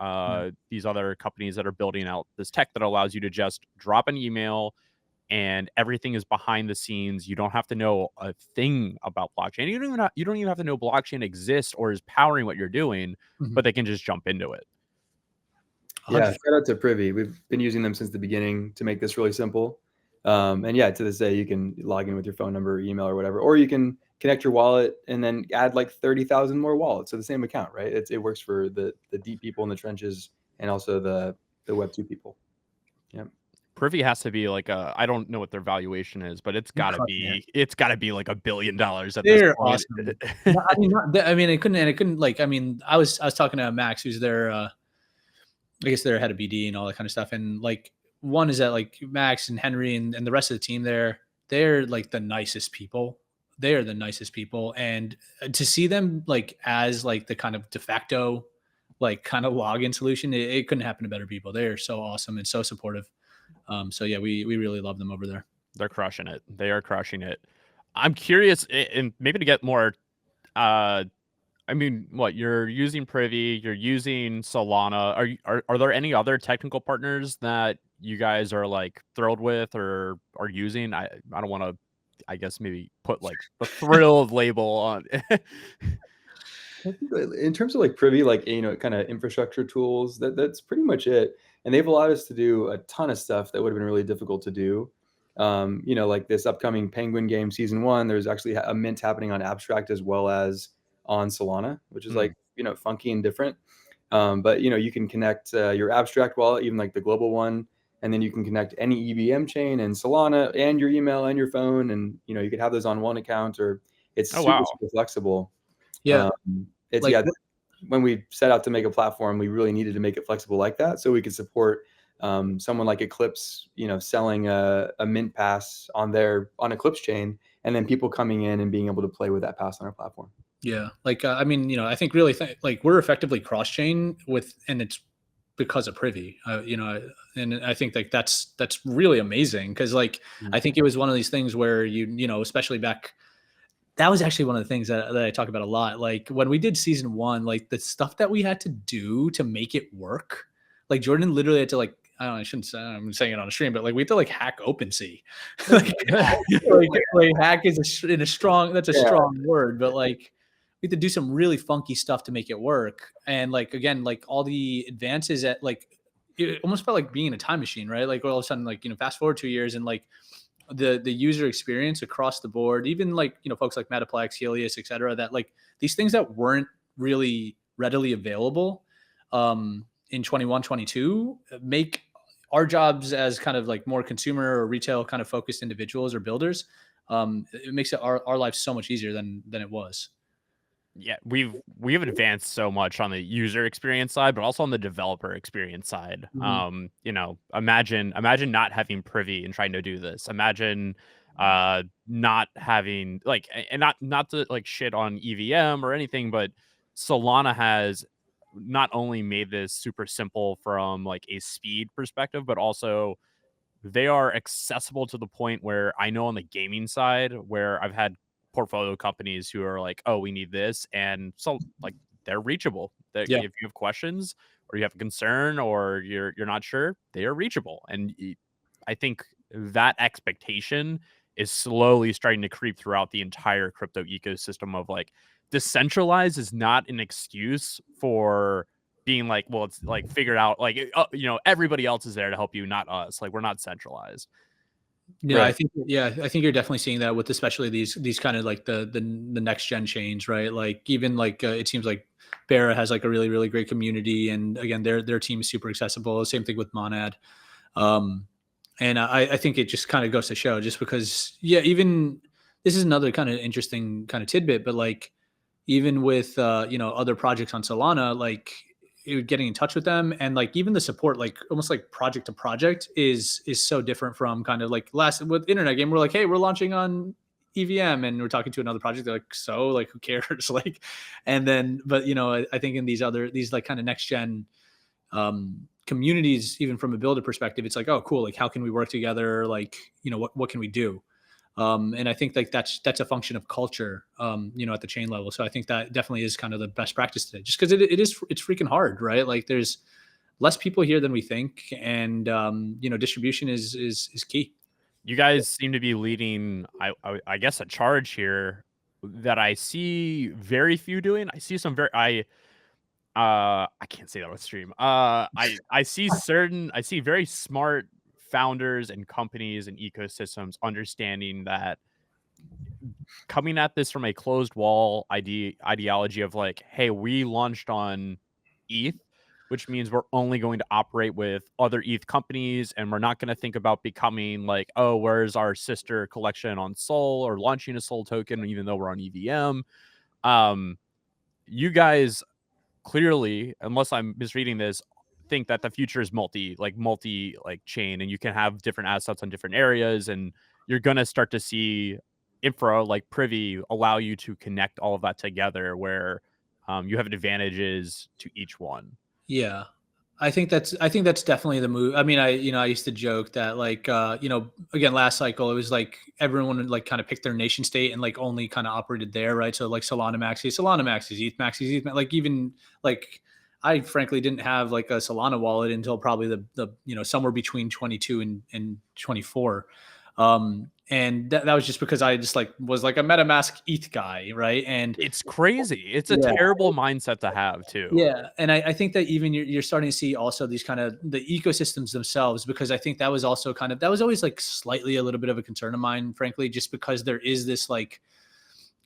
companies that are building out this tech that allows you to just drop an email and everything is behind the scenes. You don't have to know a thing about blockchain. You don't even have to know blockchain exists or is powering what you're doing, Mhm. but they can just jump into it. Yeah, shout out to Privy. We've been using them since the beginning to make this really simple. And yeah, to this day, you can log in with your phone number, or email, or whatever, or you can connect your wallet and then add like 30,000 more wallets to the same account, right? It works for the deep people in the trenches and also the Web2 people. Yeah. Privy has to be like I don't know what their valuation is, but it's They're gotta crushing it. be like $1 billion at this They're point. awesome. No, I mean, it couldn't like, I mean, I was talking to Max, who's their, I guess their head of BD and all that kind of stuff. And like, one is that like Max and Henry and the rest of the team there, they're like the nicest people. They are the nicest people. And to see them like as like the kind of de facto, like kind of login solution, it couldn't happen to better people. They are so awesome and so supportive. So yeah, we really love them over there. They're crushing it. They are crushing it. I'm curious, and maybe to get more, uh, I mean, what you're using Privy, you're using Solana. Are there any other technical partners that you guys are like thrilled with or are using? I don't want to, I guess maybe put like the thrilled label on. In terms of like Privy, like, kind of infrastructure tools, that's pretty much it. And they've allowed us to do a ton of stuff that would have been really difficult to do. Like this upcoming Penguin game season 1, there's actually a mint happening on Abstract as well as on Solana, which is like, funky and different. But you can connect your Abstract wallet, even like the global one, and then you can connect any EVM chain and Solana and your email and your phone, and you could have those on one account, or it's Oh super, wow. super flexible. Yeah. It's Like, when we set out to make a platform, we really needed to make it flexible like that, so we could support someone like Eclipse, selling a mint pass on Eclipse chain, and then people coming in and being able to play with that pass on our platform. yeah. Like, I mean, I think really like we're effectively cross chain and it's because of Privy, and I think like that's really amazing. Cause like, I think it was one of these things where especially back, that was actually one of the things that I talk about a lot. Like when we did season 1, like the stuff that we had to do to make it work, like Jordan literally had to like, I don't know, I shouldn't say, I'm saying it on a stream, but like we had to like hack OpenSea. like hack is that's a strong word, but like we had to do some really funky stuff to make it work. And like, again, like all the advances at like, it almost felt like being in a time machine, right? Like all of a sudden, like, fast forward 2 years and like, the user experience across the board, even like, folks like Metaplex, Helios, et cetera, that like these things that weren't really readily available in 21, 22 make our jobs as kind of like more consumer or retail kind of focused individuals or builders. It makes our lives so much easier than it was. Yeah, we've advanced so much on the user experience side, but also on the developer experience side. Imagine not having Privy and trying to do this. Imagine not having like, and not to like shit on EVM or anything, but Solana has not only made this super simple from like a speed perspective, but also they are accessible to the point where I know on the gaming side where I've had portfolio companies who are like, "Oh, we need this," and so like they're reachable. That Yeah. if you have questions or you have a concern or you're not sure, they are reachable, and I think that expectation is slowly starting to creep throughout the entire crypto ecosystem of like decentralized is not an excuse for being like, well, it's like figured out, like, everybody else is there to help you, not us. Like, we're not centralized. Yeah, Right. I think you're definitely seeing that with especially these kind of like the next gen chains, right? Like even like it seems like Bera has like a really great community, and again their team is super accessible. Same thing with Monad. Um, and I think it just kind of goes to show, just because, yeah, even this is another kind of interesting kind of tidbit, but like even with other projects on Solana, like getting in touch with them, and like even the support, like almost like project to project is so different from kind of like last with internet game. We're like, hey, we're launching on EVM, and we're talking to another project. They're like, so like who cares? Like, and then but I think in these like kind of next gen communities, even from a builder perspective, it's like, oh cool, like how can we work together, like what can we do, and I think like that's a function of culture, at the chain level. So I think that definitely is kind of the best practice today, just because it's freaking hard, right? Like there's less people here than we think, and distribution is key. You guys seem to be leading, I guess, a charge here that I see very few doing. I see some very I can't say that with stream. I see very smart founders and companies and ecosystems understanding that coming at this from a closed wall ideology of like, hey, we launched on ETH, which means we're only going to operate with other ETH companies, and we're not going to think about becoming like, oh, where's our sister collection on Sol, or launching a Sol token, even though we're on EVM. You guys clearly, unless I'm misreading this, think that the future is multi chain, and you can have different assets on different areas, and you're gonna start to see infra like Privy allow you to connect all of that together, where you have advantages to each one. Yeah. I think that's definitely the move. I mean, I used to joke that like again last cycle it was like everyone would like kind of pick their nation state and like only kind of operated there, right? So like Solana maxis, ETH maxis, like even like I frankly didn't have like a Solana wallet until probably the somewhere between 22 and 24. And that was just because I just like was like a MetaMask ETH guy, right? And It's crazy. It's a yeah, terrible mindset to have too. yeah, and I think that even you're starting to see also these kind of the ecosystems themselves, because I think that was also kind of that was always like slightly a little bit of a concern of mine, frankly, just because there is this like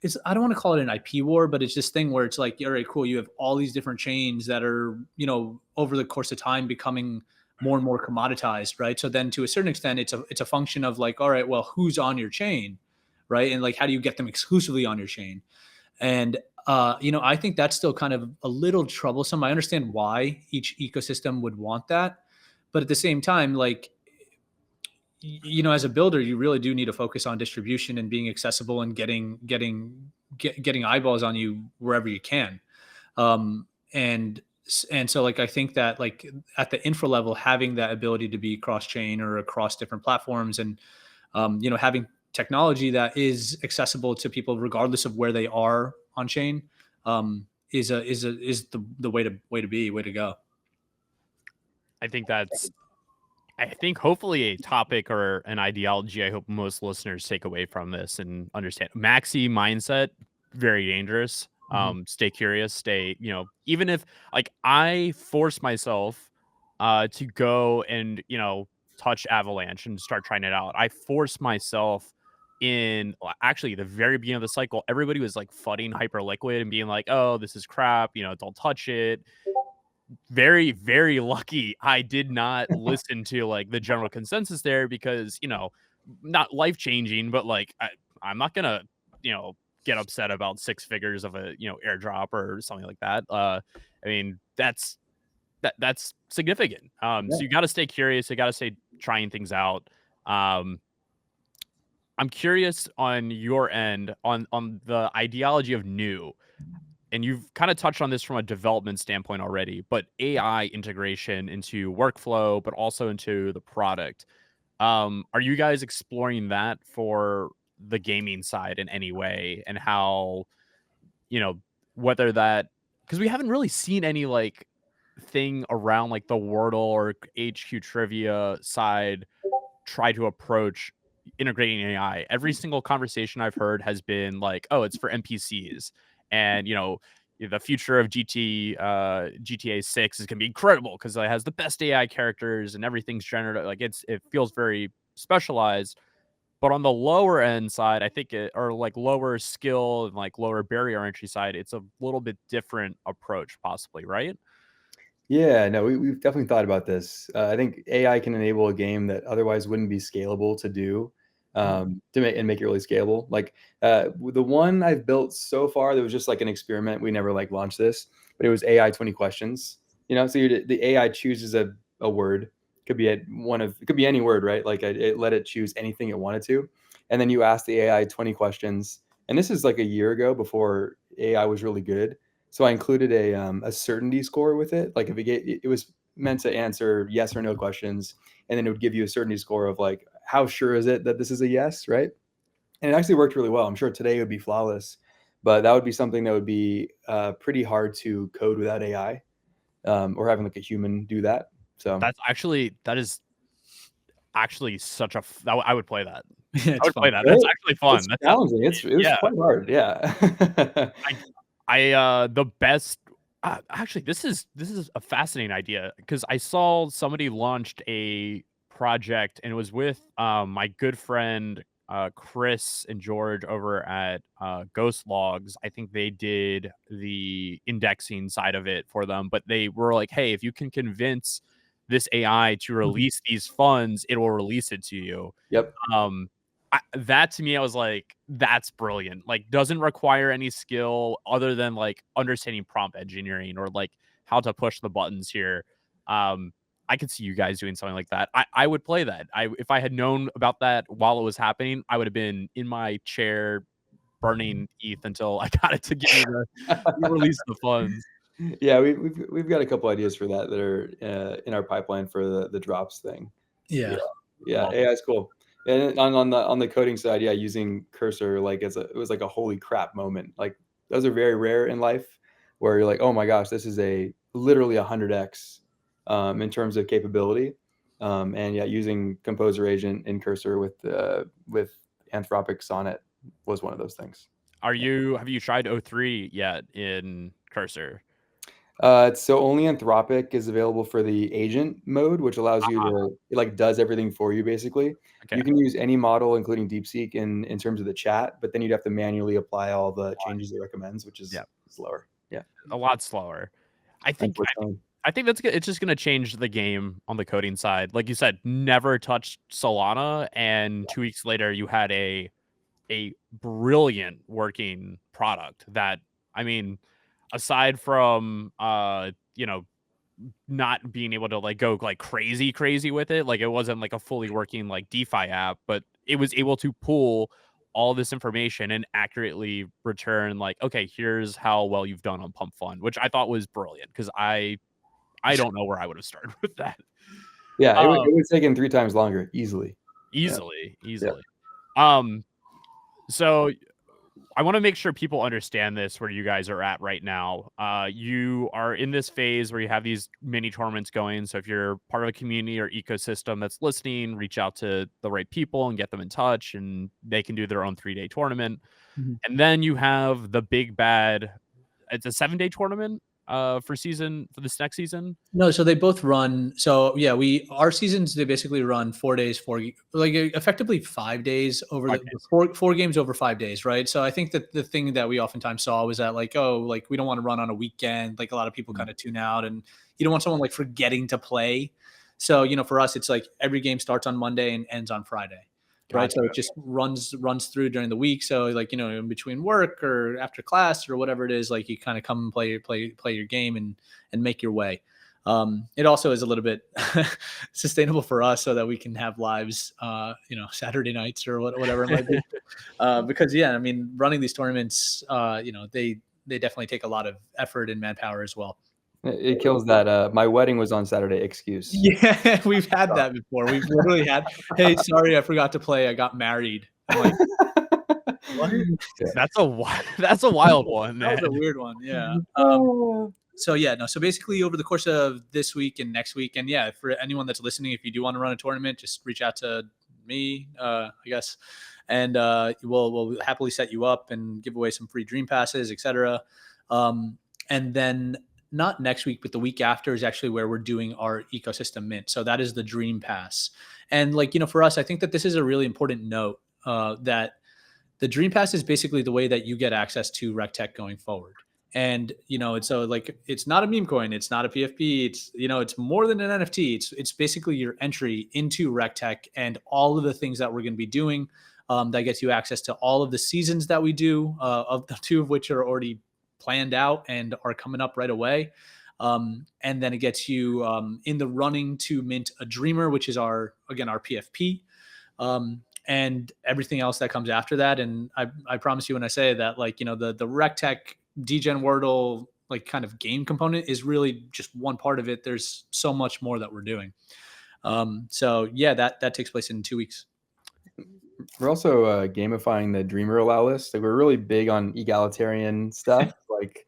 it's I don't want to call it an IP war, but it's this thing where it's like, all right, cool, you have all these different chains that are over the course of time becoming more and more commoditized, right? So then to a certain extent, it's a function of like, all right, well, who's on your chain, right? And like, how do you get them exclusively on your chain? And I think that's still kind of a little troublesome. I understand why each ecosystem would want that, but at the same time, like as a builder, you really do need to focus on distribution and being accessible and getting eyeballs on you wherever you can. Um, and and so like I think that like at the infra level, having that ability to be cross chain or across different platforms, and having technology that is accessible to people regardless of where they are on chain, is the way to go. I think hopefully a topic or an ideology I hope most listeners take away from this and understand. Maxi mindset, very dangerous. Mhm. Stay curious, even if like I force myself to go and, touch Avalanche and start trying it out. I force myself actually the very beginning of the cycle, everybody was like fudding Hyperliquid and being like, oh, this is crap, don't touch it. Very, very lucky I did not listen to like the general consensus there, because, not life changing, but like I'm not gonna, you know, get upset about six figures of a, airdrop or something like that. I mean, that's significant. So you gotta stay curious, you gotta stay trying things out. Um, I'm curious on your end on the ideology of new, and you've kind of touched on this from a development standpoint already, but AI integration into workflow, but also into the product. Are you guys exploring that for the gaming side in any way? And how, you know, whether that, because we haven't really seen any like thing around like the Wordle or HQ trivia side try to approach integrating AI. Every single conversation I've heard has been like, oh, it's for NPCs. And, the future of GTA 6 is going to be incredible because it has the best AI characters and everything's generative. Like it feels very specialized. But on the lower end side, I think or like lower skill and like lower barrier entry side, it's a little bit different approach, possibly, right? Yeah, no, we've definitely thought about this. I think AI can enable a game that otherwise wouldn't be scalable to do, to make it really scalable. Like the one I've built so far, that was just like an experiment. We never like launched this, but it was AI 20 questions. So the AI chooses a word. It could be any word, right? Like it let it choose anything it wanted to, and then you ask the AI 20 questions. And this is like a year ago, before AI was really good. So I included a certainty score with it. Like if it was meant to answer yes or no questions, and then it would give you a certainty score of like, how sure is it that this is a yes, right? And it actually worked really well. I'm sure today it would be flawless, but that would be something that would be pretty hard to code without AI, or having like a human do that. So That is actually such a I would play that. Yeah, I it's would fun. play that. That's Right? actually fun. It's challenging. It was Yeah. quite hard. Yeah. The best. Actually, this is a fascinating idea because I saw somebody launched a project and it was with my good friend Chris and George over at Ghost Logs. I think they did the indexing side of it for them, but they were like, "Hey, if you can convince this AI to release these funds, it will release it to you." Yep. That to me, I was like, that's brilliant. Like, doesn't require any skill other than like understanding prompt engineering or like how to push the buttons here. I could see you guys doing something like that. I would play that. If I had known about that while it was happening, I would have been in my chair burning ETH until I got it to give me the release the funds. Yeah, we've got a couple ideas for that are in our pipeline for the drops thing. Yeah. Yeah, AI is cool. And on the coding side, yeah, using Cursor like it was like a holy crap moment. Like those are very rare in life, where you're like, oh my gosh, this is literally 100x in terms of capability. And yeah, using Composer Agent in Cursor with Anthropic Sonnet was one of those things. Have you tried O3 yet in Cursor? So only Anthropic is available for the agent mode, which allows you to, it like does everything for you basically. Okay. You can use any model, including DeepSeek, in terms of the chat, but then you'd have to manually apply all the changes it recommends, which is slower. Yeah, A lot slower. I think unfortunately. I think that's good. It's just going to change the game on the coding side. Like you said, never touched Solana, and 2 weeks later, you had a brilliant working product. That, I mean, aside from not being able to like go like crazy with it, like it wasn't like a fully working like DeFi app, but it was able to pull all this information and accurately return like, okay, here's how well you've done on Pump Fund, which I thought was brilliant because I don't know where I would have started with that. Yeah, it would take him 3 times longer, easily. Easily. So I want to make sure people understand this where you guys are at right now. You are in this phase where you have these mini tournaments going. So if you're part of a community or ecosystem that's listening, reach out to the right people and get them in touch, and they can do their own 3-day tournament. And then you have the big bad. It's a 7-day tournament for this next season. No, so they both run. So yeah, our seasons, they basically run 4 days, like effectively 5 days over four games over 5 days, right? So I think that the thing that we oftentimes saw was that like, oh, like we don't want to run on a weekend. Like a lot of people kind of tune out, and you don't want someone like forgetting to play. So for us, it's like every game starts on Monday and ends on Friday. Right. So it just runs through during the week. So like, in between work or after class or whatever it is, like you kind of come and play your game and make your way. It also is a little bit sustainable for us so that we can have lives, Saturday nights or whatever it might be. Because I mean, running these tournaments, they definitely take a lot of effort and manpower as well. It kills that my wedding was on Saturday excuse. Yeah, we've had that before. We've literally had, hey, sorry, I forgot to play. I got married. I'm like, what? That's a wild one. That was a weird one. Yeah. So yeah, no. So basically, over the course of this week and next week, and yeah, for anyone that's listening, if you do want to run a tournament, just reach out to me, I guess, and we'll happily set you up and give away some free dream passes, etc. And then not next week, but the week after is actually where we're doing our ecosystem mint. So that is the dream pass. And like, for us, I think that this is a really important note, that the dream pass is basically the way that you get access to REKTECH going forward. And it's so like, it's not a meme coin, it's not a PFP, it's more than an NFT. It's basically your entry into REKTECH and all of the things that we're going to be doing. That gets you access to all of the seasons that we do, of the two of which are already planned out and are coming up right away. And then it gets you in the running to mint a Dreamer, which is our PFP. And everything else that comes after that. And I promise you when I say that, like, the REKTECH Degen Wordle, like, kind of game component is really just one part of it. There's so much more that we're doing. So yeah, that takes place in 2 weeks. We're also gamifying the Dreamer allow list. Like, we're really big on egalitarian stuff, like,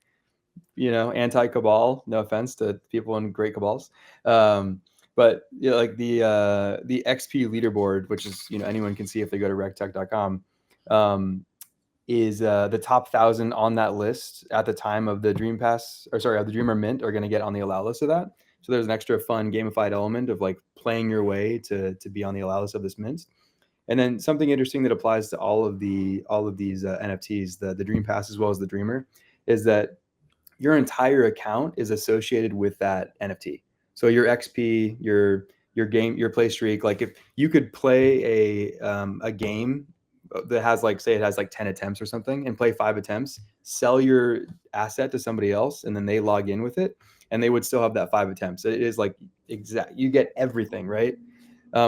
anti-cabal. No offense to people in great cabals. But like the XP leaderboard, which is, anyone can see if they go to rektech.com, is the top 1,000 on that list at the time of the Dream Pass, of the Dreamer Mint, are going to get on the allow list of that. So there's an extra fun gamified element of like playing your way to be on the allow list of this mint. And then something interesting that applies to all of these NFTs, the Dream Pass as well as the Dreamer, is that your entire account is associated with that NFT. So your XP, your game, your play streak, like if you could play a game that has, like, say it has like 10 attempts or something, and play 5 attempts, sell your asset to somebody else, and then they log in with it, and they would still have that 5 attempts. It is like you get everything, right?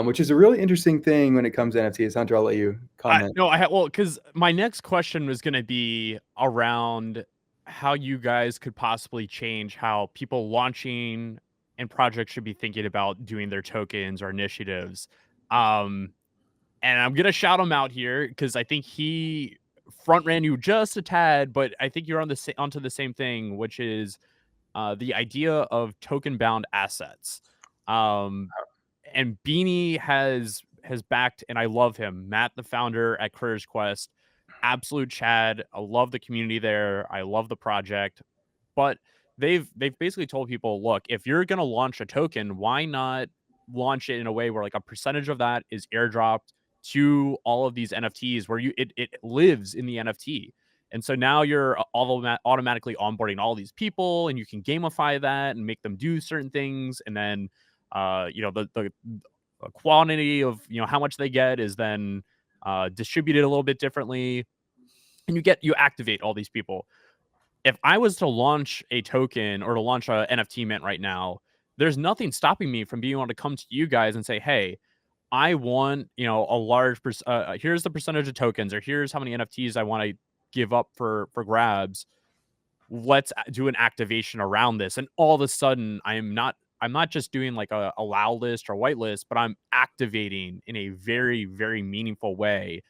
Which is a really interesting thing when it comes to NFTs. Hunter, I'll let you comment. Because my next question was going to be around how you guys could possibly change how people launching and projects should be thinking about doing their tokens or initiatives. And I'm going to shout him out here because I think he front ran you just a tad, but I think you're onto the same thing, which is the idea of token bound assets. And Beanie has backed, and I love him. Matt, the founder at Courier's Quest, absolute Chad. I love the community there. I love the project. But they've basically told people, look, if you're gonna launch a token, why not launch it in a way where like a percentage of that is airdropped to all of these NFTs where it lives in the NFT. And so now you're automatically onboarding all these people, and you can gamify that and make them do certain things, and then the quantity of how much they get is then distributed a little bit differently, and you activate all these people. If I was to launch a token or to launch a NFT mint right now, there's nothing stopping me from being able to come to you guys and say, hey, I want a large here's the percentage of tokens, or here's how many NFTs I want to give up for grabs. Let's do an activation around this. And all of a sudden I'm not just doing like a allow list or whitelist, but I'm activating in a very, very meaningful way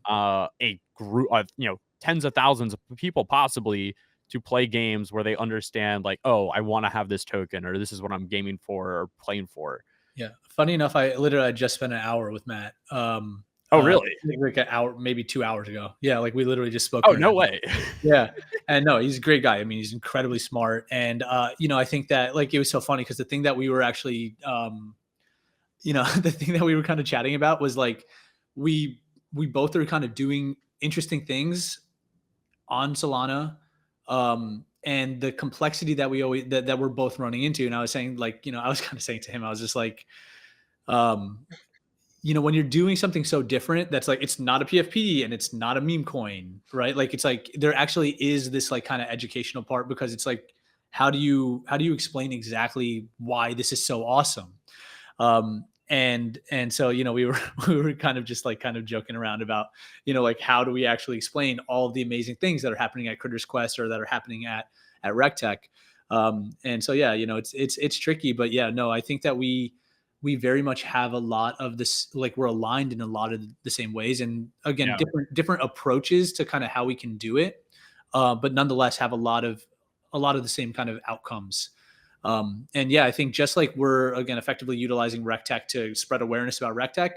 a group of tens of thousands of people possibly to play games where they understand, like, oh, I want to have this token, or this is what I'm gaming for or playing for. Yeah. Funny enough, I just spent an hour with Matt. Oh, really? Like an hour, maybe 2 hours ago. Yeah, like we literally just spoke. Oh, no way. Yeah. And no, he's a great guy. I mean, he's incredibly smart. And, I think that, like, it was so funny because the thing that we were actually, the thing that we were kind of chatting about was like, we both are kind of doing interesting things on Solana. And the complexity that we always, that we're both running into. And I was saying, like, I was kind of saying to him, I was just like, when you're doing something so different, that's like, it's not a PFP and it's not a meme coin, right? Like, it's like, there actually is this like kind of educational part, because it's like, how do you explain exactly why this is so awesome? And so, we were kind of just like kind of joking around about, like, how do we actually explain all of the amazing things that are happening at Critters Quest or that are happening at REKTECH. And so, yeah, it's tricky, but yeah, no, I think that we very much have a lot of this, like, we're aligned in a lot of the same ways. And again, different approaches to kind of how we can do it. But nonetheless have a lot of a lot of the same kind of outcomes. And yeah, I think just like we're again effectively utilizing REKTECH to spread awareness about REKTECH,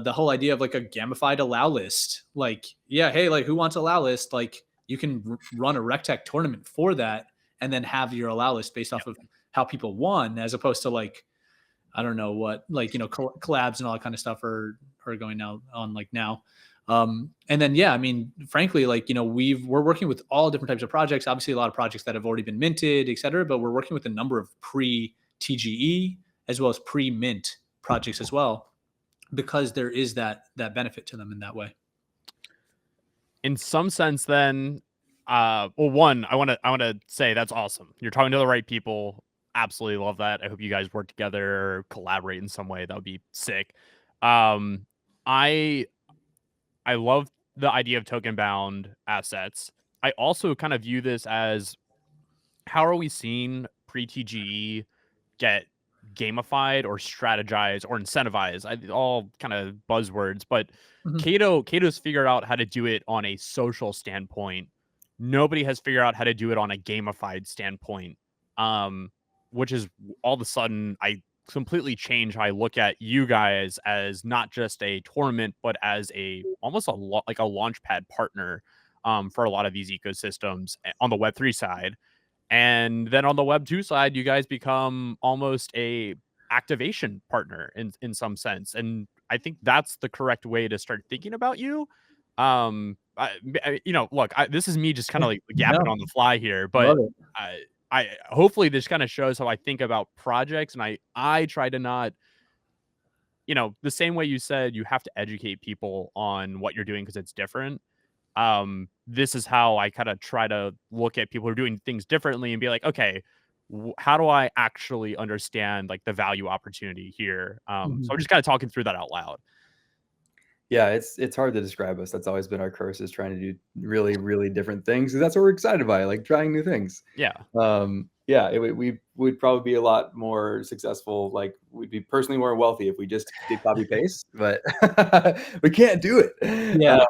the whole idea of like a gamified allow list, like, yeah, hey, like who wants allow list? Like you can run a REKTECH tournament for that and then have your allow list based off of how people won, as opposed to like, I don't know what, like, collabs and all that kind of stuff are going now on like now. And then, yeah, I mean, frankly, like, we're working with all different types of projects, obviously a lot of projects that have already been minted, et cetera, but we're working with a number of pre-TGE as well as pre-mint projects as well, because there is that benefit to them in that way. In some sense, then, well, one, I want to say that's awesome. You're talking to the right people. Absolutely love that. I hope you guys work together or collaborate in some way. That would be sick. I love the idea of token bound assets. I also kind of view this as, how are we seeing pre-TGE get gamified or strategized or incentivized? All kind of buzzwords, but Cato's figured out how to do it on a social standpoint. Nobody has figured out how to do it on a gamified standpoint. Which is, all of a sudden, I completely change how I look at you guys as not just a tournament, but as almost like a launchpad partner for a lot of these ecosystems on the Web3 side. And then on the Web2 side, you guys become almost a activation partner in some sense. And I think that's the correct way to start thinking about you. Look, this is me just kind of like yapping on the fly here, but I hopefully this kind of shows how I think about projects, and I try to not, the same way you said you have to educate people on what you're doing because it's different. This is how I kind of try to look at people who are doing things differently and be like, okay, how do I actually understand like the value opportunity here? So I'm just kind of talking through that out loud. Yeah, it's hard to describe us. That's always been our curse, is trying to do really, really different things. And that's what we're excited by, like trying new things. Yeah. Yeah, we'd probably be a lot more successful. Like, we'd be personally more wealthy if we just did copy paste, but we can't do it. Yeah.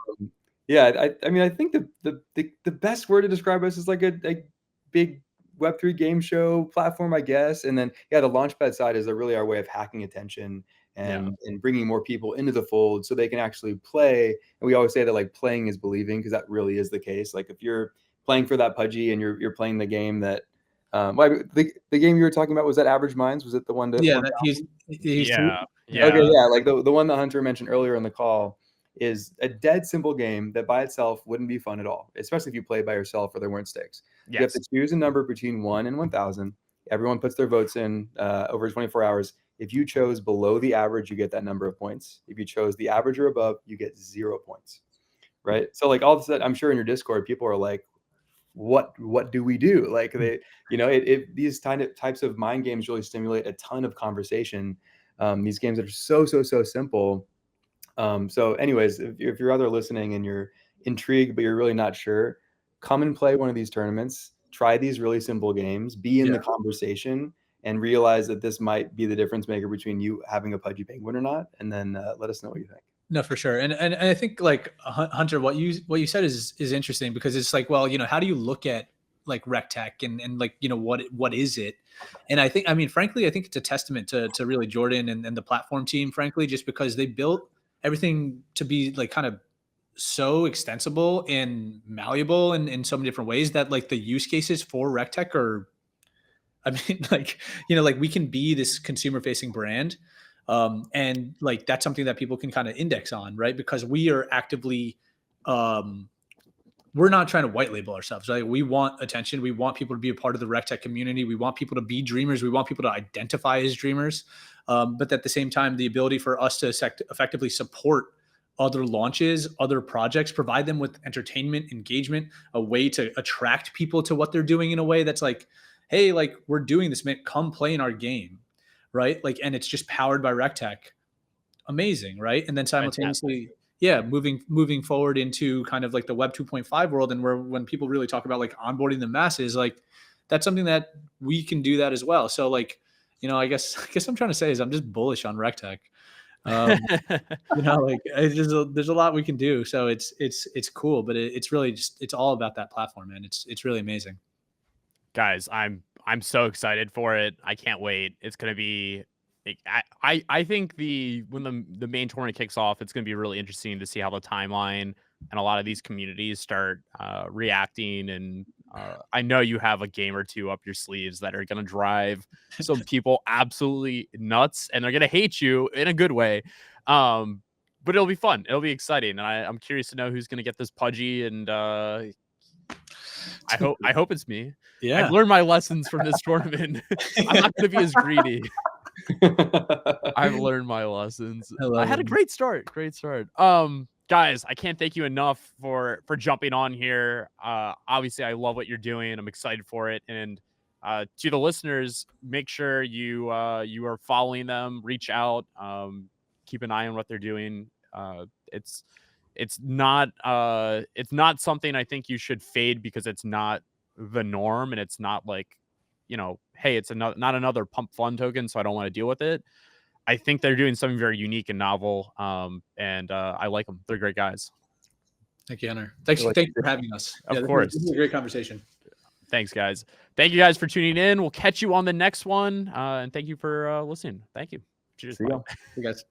Yeah, I mean, I think the best word to describe us is like a big Web3 game show platform, I guess. And then, yeah, the Launchpad side is really our way of hacking attention and bringing more people into the fold so they can actually play. And we always say that like playing is believing, because that really is the case. Like if you're playing for that Pudgy and you're playing the game that, the game you were talking about, was that Average Minds? Was it the one that? Yeah, yeah. Okay, yeah, like the one that Hunter mentioned earlier in the call is a dead simple game that by itself wouldn't be fun at all, especially if you play by yourself or there weren't stakes. Yes. You have to choose a number between 1 and 1,000. Everyone puts their votes in over 24 hours. If you chose below the average, you get that number of points. If you chose the average or above, you get 0 points, right? So like all of a sudden, I'm sure in your Discord, people are like, what do we do? Like they, these types of mind games really stimulate a ton of conversation. These games are so simple. So anyways, if you're out there listening and you're intrigued, but you're really not sure, come and play one of these tournaments, try these really simple games, be in the conversation, and realize that this might be the difference maker between you having a Pudgy Penguin or not. And then let us know what you think. No, for sure. And I think like Hunter, what you said is interesting, because it's like, well, how do you look at like REKTECH and like, what is it? And I think, I mean, frankly, I think it's a testament to really Jordan and the platform team, frankly, just because they built everything to be like kind of so extensible and malleable in so many different ways that like the use cases for REKTECH are, I mean, like, like we can be this consumer facing brand. And like, that's something that people can kind of index on, right? Because we are actively, we're not trying to white label ourselves, right? We want attention. We want people to be a part of the REKTECH community. We want people to be dreamers. We want people to identify as dreamers. But at the same time, the ability for us to effectively support other launches, other projects, provide them with entertainment, engagement, a way to attract people to what they're doing in a way that's like, hey, like we're doing this, man, come play in our game, right? Like, and it's just powered by REKTECH. Amazing, right? And then simultaneously, moving forward into kind of like the Web 2.5 world, and where when people really talk about like onboarding the masses, like that's something that we can do that as well. So like, I guess I'm trying to say is I'm just bullish on REKTECH. Like there's a lot we can do. So it's cool, but it's really just, it's all about that platform, man. It's really amazing. Guys, I'm so excited for it. I can't wait. It's gonna be. I think when the main tournament kicks off, it's gonna be really interesting to see how the timeline and a lot of these communities start reacting. And I know you have a game or two up your sleeves that are gonna drive some people absolutely nuts, and they're gonna hate you in a good way. But it'll be fun. It'll be exciting, and I'm curious to know who's gonna get this pudgy. And I hope it's me. Yeah. I've learned my lessons from this tournament. I'm not going to be as greedy. I've learned my lessons. I had a great start. Great start. Guys, I can't thank you enough for jumping on here. Obviously, I love what you're doing. I'm excited for it. And to the listeners, make sure you are following them. Reach out. Keep an eye on what they're doing. It's not something I think you should fade because it's not the norm, and it's not like, hey, it's not another pump fun token, so I don't want to deal with it. I think they're doing something very unique and novel, and I like them. They're great guys. Thank you, Hunter. Thanks for having us. Of course. This is a great conversation. Thanks, guys. Thank you guys for tuning in. We'll catch you on the next one, and thank you for listening. Thank you. Cheers. See you. You guys.